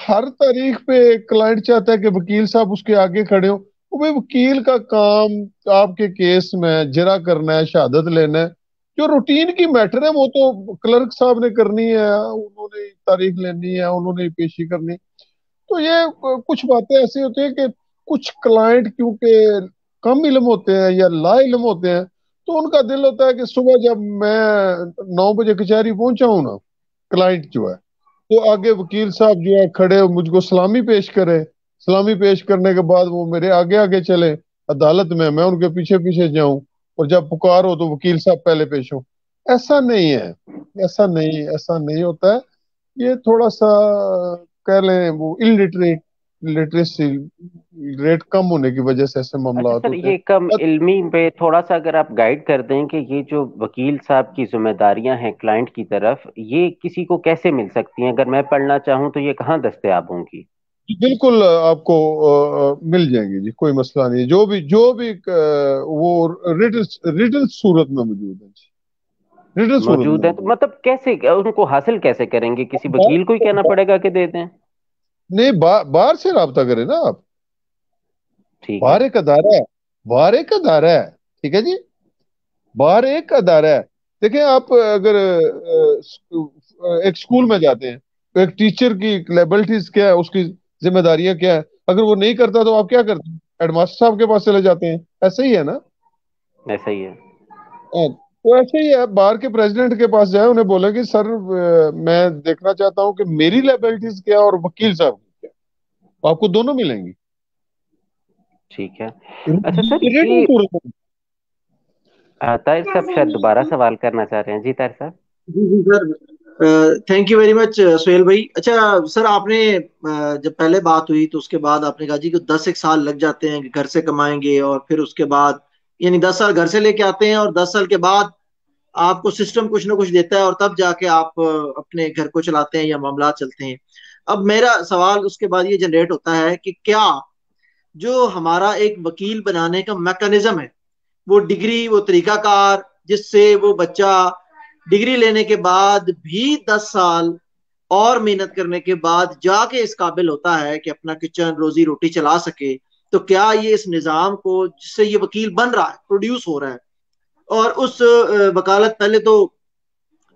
ہر تاریخ پہ کلائنٹ چاہتا ہے کہ وکیل صاحب اس کے آگے کھڑے ہوں، وہ بھائی وکیل کا کام آپ کے کیس میں جرا کرنا ہے، شہادت لینا ہے، جو روٹین کی میٹر ہے وہ تو کلرک صاحب نے کرنی ہے، انہوں نے تاریخ لینی ہے، انہوں نے پیشی کرنی۔ تو یہ کچھ باتیں ایسی ہوتی ہیں کہ کچھ کلائنٹ کیونکہ کم علم ہوتے ہیں یا لا علم ہوتے ہیں تو ان کا دل ہوتا ہے کہ صبح جب میں 9 بجے کچہری پہنچا ہوں نا، کلائنٹ جو ہے تو آگے وکیل صاحب جو ہے کھڑے مجھ کو سلامی پیش کرے، سلامی پیش کرنے کے بعد وہ میرے آگے آگے چلے عدالت میں ان کے پیچھے پیچھے جاؤں، اور جب پکار ہو تو وکیل صاحب پہلے پیش ہوں۔ ایسا نہیں ہے، ایسا نہیں ہوتا ہے۔ یہ تھوڑا سا کہہ لیں وہ لٹریسی ریٹ کم ہونے کی وجہ سے ایسے اچھا معاملات سر، ہوتے ہیں۔ یہ کم علمی پہ تھوڑا سا اگر آپ گائیڈ کر دیں کہ یہ جو وکیل صاحب کی ذمہ داریاں ہیں کلائنٹ کی طرف، یہ کسی کو کیسے مل سکتی ہیں؟ اگر میں پڑھنا چاہوں تو یہ کہاں دستیاب ہوں گی؟ بالکل آپ کو مل جائیں گی جی، کوئی مسئلہ نہیں، جو بھی وہ ریٹل صورت میں موجود ہے جی، ریٹل صورت موجود میں ہے تو مطلب کیسے ان کو حاصل کیسے کریں گے؟ کسی وکیل کو ہی کہنا پڑے گا کہ دے دیں؟ نہیں، باہر سے رابطہ کریں نا آپ، ٹھیک ہے، باہر ایک ادارہ ہے، باہر ایک ادارہ ہے، ٹھیک ہے جی، باہر ایک ادارہ ہے۔ دیکھیں آپ اگر ایک سکول میں جاتے ہیں تو ایک ٹیچر کی لیبلٹیز کیا ہے، اس کی ذمہ داریاں کیا ہے، اگر وہ نہیں کرتا تو آپ کیا کرتے ہیں؟ ہیڈ ماسٹر صاحب کے پاس چلے جاتے ہیں، ایسے ہی ہے نا؟ ایسا ہی ہے۔ تو ایسے ہی ہے، باہر کے پریزیڈنٹ کے پاس جائیں، انہیں بولے کہ سر میں دیکھنا چاہتا ہوں کہ میری لیبلٹیز کیا اور وکیل صاحب کی کیا، آپ کو دونوں ملیں گی۔ ٹھیک ہے۔ اچھا سر، یہ طاہر صاحب شاید دوبارہ سوال کرنا چاہ رہے ہیں۔ جی طاہر صاحب۔ جی جی sir, thank you very much Sohail بھائی۔ اچھا سر، آپ نے جب پہلے بات ہوئی تو اس کے بعد آپ نے کہا جی کہ 10 سال لگ جاتے ہیں کہ گھر سے کمائیں گے، اور پھر اس کے بعد یعنی 10 سال گھر سے لے کے آتے ہیں اور 10 سال کے بعد آپ کو سسٹم کچھ نہ کچھ دیتا ہے اور تب جا کے آپ اپنے گھر کو چلاتے ہیں یا معاملات چلتے ہیں۔ اب میرا سوال اس کے بعد یہ جنریٹ ہوتا ہے کہ کیا جو ہمارا ایک وکیل بنانے کا میکانزم ہے، وہ ڈگری، وہ طریقہ کار جس سے وہ بچہ ڈگری لینے کے بعد بھی 10 سال اور محنت کرنے کے بعد جا کے اس قابل ہوتا ہے کہ اپنا کچن روزی روٹی چلا سکے، تو کیا یہ اس نظام کو جس سے یہ وکیل بن رہا ہے، پروڈیوس ہو رہا ہے، اور اس وکالت پہلے تو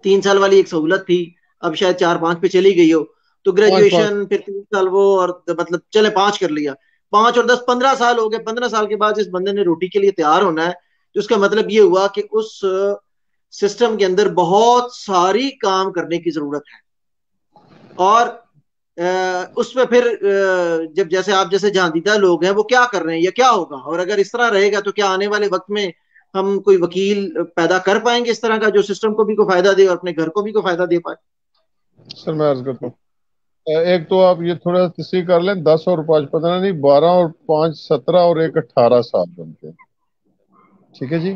3 سال والی ایک سہولت تھی، اب شاید 4-5 پہ چلی گئی ہو، تو گریجویشن پھر 3 سال وہ، اور مطلب چلے 5 کر لیا، 5 اور 10 15 سال ہو گئے، 15 سال کے بعد اس بندے نے روٹی کے لیے تیار ہونا ہے، تو اس کا مطلب یہ ہوا کہ اس سسٹم کے اندر بہت ساری کام کرنے کی ضرورت ہے. اور اس میں پھر جب جیسے آپ جیسے جہاندیدہ لوگ ہیں وہ کیا کر رہے ہیں یا کیا ہوگا, اور اگر اس طرح رہے گا تو کیا آنے والے وقت میں ہم کوئی وکیل پیدا کر پائیں گے اس طرح کا جو سسٹم کو بھی کو فائدہ دے اور اپنے گھر کو بھی کو فائدہ دے پائے؟ سر میں عرض کرتا ہوں, ایک تو آپ یہ تھوڑا تصحیح کر لیں, 10 اور 5 15 نہیں, 12 اور 5 17 اور 1 18 سال بنتے ہیں. ٹھیک ہے جی.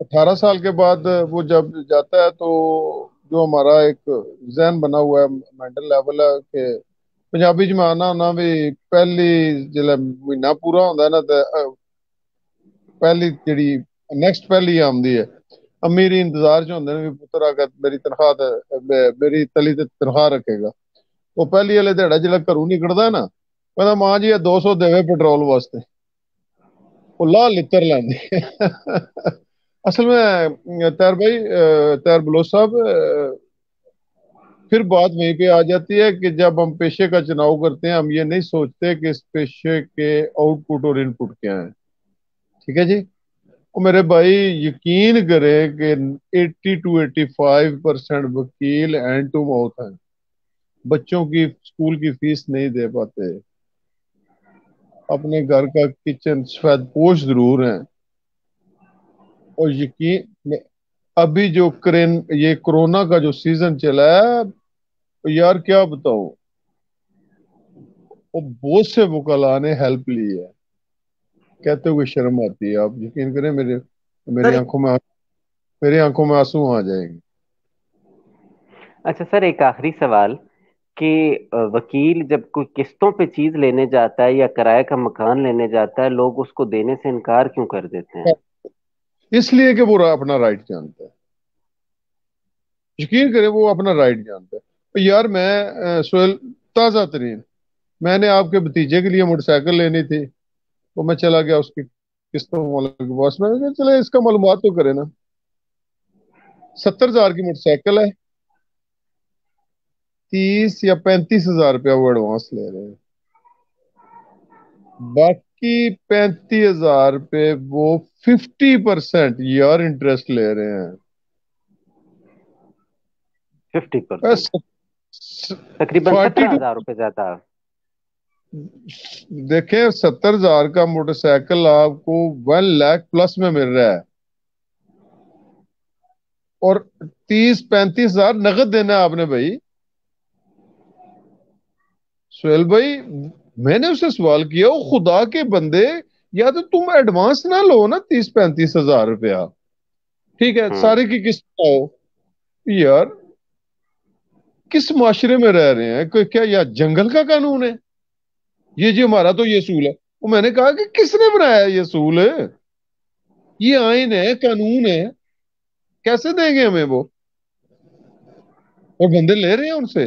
18 سال کے بعد وہ جب جاتا ہے تو جو ہمارا ایک ذہن بنا ہوا ہے مینٹل لیول ہے کہ پنجابی جمانا ہونا بھی پہلی جلے مہینہ پورا ہوتا ہے نا تو پہلی جڑی نیکسٹ پہلی آمدی ہے امیری انتظار چ ہوندے نے پتر اگر میری تنخواہ میری تلی تے تنخواہ رکھے گا. وہ پہلی والے دیہڑا جلے گھروں نکلدا ہے نا کہندا ماں جی 200 دے پیٹرول واسطے, وہ لا لتر لیندی. اصل میں طاہر بھائی, طاہر بلوچ صاحب, پھر بات وہیں پہ آ جاتی ہے کہ جب ہم پیشے کا چناؤ کرتے ہیں ہم یہ نہیں سوچتے کہ اس پیشے کے آؤٹ پٹ اور ان پٹ کیا ہیں. ٹھیک ہے جی. وہ میرے بھائی یقین کریں کہ 80 to 85% وکیل ہینڈ ٹو ماؤتھ ہیں, بچوں کی اسکول کی فیس نہیں دے پاتے, اپنے گھر کا کچن سفید پوش ضرور ہیں. اور یقین ابھی جو یہ کرونا کا جو سیزن چلا ہے یار کیا بتاؤ, وہ بہت سے وکلاء نے ہیلپ لی ہے, کہتے ہوئے شرم آتی ہے. آپ یقین کریں میری آنکھوں میں آنسو آ جائیں گے. اچھا سر, ایک آخری سوال کہ وکیل جب کوئی قسطوں پہ چیز لینے جاتا ہے یا کرائے کا مکان لینے جاتا ہے, لوگ اس کو دینے سے انکار کیوں کر دیتے ہیں؟ اس لیے کہ وہ اپنا رائٹ جانتا ہے. یقین کریں وہ اپنا رائٹ جانتا ہے. یار میں سہیل تازہ ترین, میں نے آپ کے بھتیجے کے لیے موٹر سائیکل لینی تھی تو میں چلا گیا اس کی قسطوں والے کے پاس. میں نے کہا چلے اس کا معلومات تو کرے نا. 70,000 کی موٹر سائیکل ہے, 30 یا 35,000 روپیہ وہ ایڈوانس لے رہے ہیں, باقی 35,000 روپے وہ 50% یار انٹرسٹ لے رہے ہیں. 50% تقریباً 17,000 روپے زیادہ. دیکھیں 70,000 کا موٹر سائیکل آپ کو 1 لاکھ پلس میں مل رہا ہے, اور 30-35,000 نقد دینا ہے آپ نے. بھائی سہیل بھائی, میں نے اسے سوال کیا, وہ خدا کے بندے یا تو تم ایڈوانس نہ لو نا 30-35,000 روپیہ, ٹھیک ہے, سارے کی قسط آؤ. یار کس معاشرے میں رہ رہے ہیں, کیا یا جنگل کا قانون ہے یہ جی؟ ہمارا تو یہ اصول ہے. وہ میں نے کہا کہ کس نے بنایا یہ اصول؟ یہ آئین ہے, قانون ہے, کیسے دیں گے ہمیں وہ؟ اور بندے لے رہے ہیں ان سے.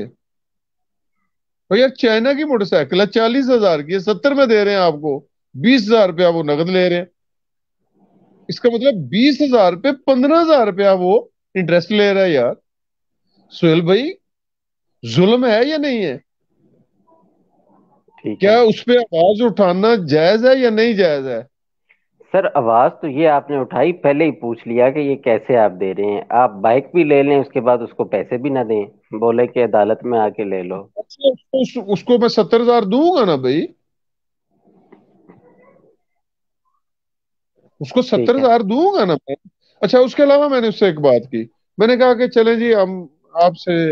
اور یار چائنا کی موٹر سائیکل ہے 40,000 کی ہے, 70 میں دے رہے ہیں آپ کو, 20,000 روپیہ وہ نقد لے رہے ہیں. اس کا مطلب 20,000 پہ 15,000 روپیہ وہ انٹرسٹ لے رہا ہے. یار سہیل بھائی ظلم ہے یا نہیں ہے؟ کیا اس پہ آواز اٹھانا جائز ہے یا نہیں جائز ہے؟ سر آواز تو یہ آپ نے اٹھائی, پہلے ہی پوچھ لیا کہ یہ کیسے آپ دے رہے ہیں. آپ بائک بھی لے لیں, اس کے بعد اس کو پیسے بھی نہ دیں, بولے کہ عدالت میں آ کے لے لو. اس کو میں 70,000 دوں گا نا بھائی, اس کو 70,000 دوں گا نا میں. اچھا اس کے علاوہ میں نے اس سے ایک بات کی, میں نے کہا کہ چلیں جی ہم آپ سے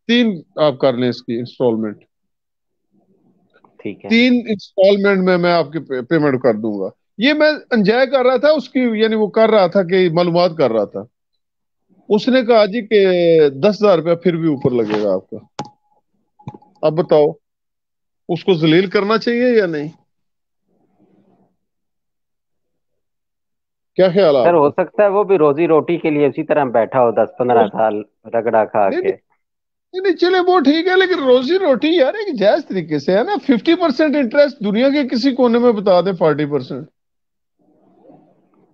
3 آپ کر لیں اس کی انسٹالمنٹ, 3 انسٹالمنٹ میں آپ کی پیمنٹ کر دوں گا. یہ میں انجوائے کر رہا تھا اس کی, یعنی وہ کر رہا تھا کہ معلومات کر رہا تھا. اس نے کہا جی کہ 10,000 روپیہ پھر بھی اوپر لگے گا آپ کا. اب بتاؤ اس کو ذلیل کرنا چاہیے یا نہیں؟ کیا خیال ہے سر آپ ہو کا؟ سکتا ہے وہ بھی روزی روٹی کے لیے اسی طرح بیٹھا ہو 10-15 سال رگڑا کھا نہیں کے. نہیں چلے وہ ٹھیک ہے, لیکن روزی روٹی یار ایک جائز طریقے سے ہے نا. 50% انٹرسٹ دنیا کے کسی کونے میں بتا دیں, 40%.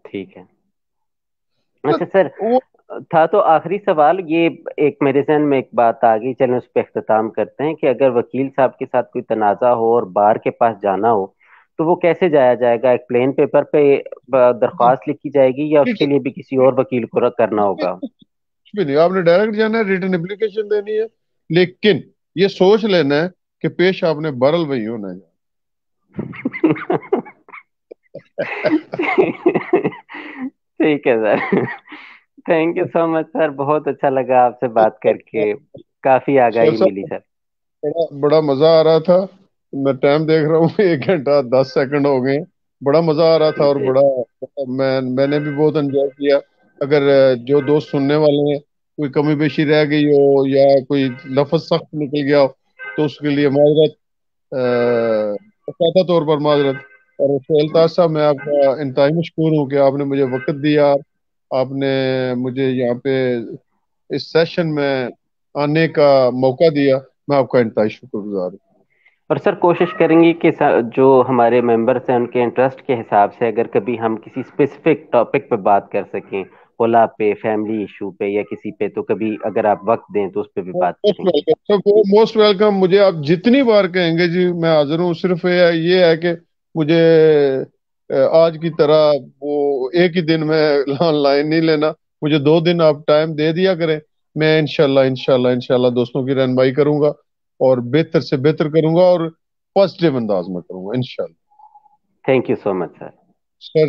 ٹھیک ہے. اچھا سر, تھا تو آخری سوال یہ, ایک میرے ذہن میں ایک بات آ گئی, چلیں اس پہ اختتام کرتے ہیں کہ اگر وکیل صاحب کے ساتھ کوئی تنازع ہو اور بار کے پاس جانا ہو تو وہ کیسے جایا جائے گا؟ ایک پلین پیپر پہ درخواست لکھی جائے گی یا اس کے لیے بھی کسی اور وکیل کو کرنا ہوگا؟ کچھ بھی نہیں، آپ نے ڈائریکٹ جانا ہے، ریٹن اپلیکیشن دینی ہے، لیکن یہ سوچ لینا ہے کہ پیش آپ نے برل وہی ہونا ہے. ٹھیک ہے سر، تھینک یو سو مچ سر، بہت اچھا لگا آپ سے بات کر کے، کافی آگاہی ملی سر. بڑا مزہ آ رہا تھا. میں ٹائم دیکھ رہا ہوں 1 گھنٹہ 10 سیکنڈ ہو گئے. بڑا مزہ آ رہا تھا اور جی میں نے بھی بہت انجوائے کیا. اگر جو دوست سننے والے ہیں کوئی کمی بیشی رہ گئی ہو یا کوئی لفظ سخت نکل گیا ہو تو اس کے لیے معذرت، بقاطع طور پر معذرت. اور سہیل طاہر صاحب، میں آپ کا انتہائی مشکور ہوں کہ آپ نے مجھے وقت دیا، آپ نے مجھے یہاں پہ اس سیشن میں آنے کا موقع دیا. میں آپ کا انتہائی شکر گزار ہوں. اور سر کوشش کریں گے کہ جو ہمارے ممبرس ہیں ان کے انٹرسٹ کے حساب سے اگر کبھی ہم کسی اسپیسیفک ٹاپک پہ بات کر سکیں، اولا پہ، فیملی ایشو پہ یا کسی پہ، تو کبھی اگر آپ وقت دیں تو اس پہ بھی بات موسٹ کریں گے. Welcome, most welcome. مجھے آپ جتنی بار کہیں گے جی میں حاضر ہوں. صرف یہ ہے کہ مجھے آج کی طرح وہ ایک ہی دن میں آن لائن نہیں لینا. مجھے 2 دن آپ ٹائم دے دیا کریں. میں انشاءاللہ دوستوں کی رہنمائی کروں گا اور بہتر سے بہتر کروں گا اور پازیٹیو انداز میں کروں گا انشاءاللہ. Thank you so much sir. Sir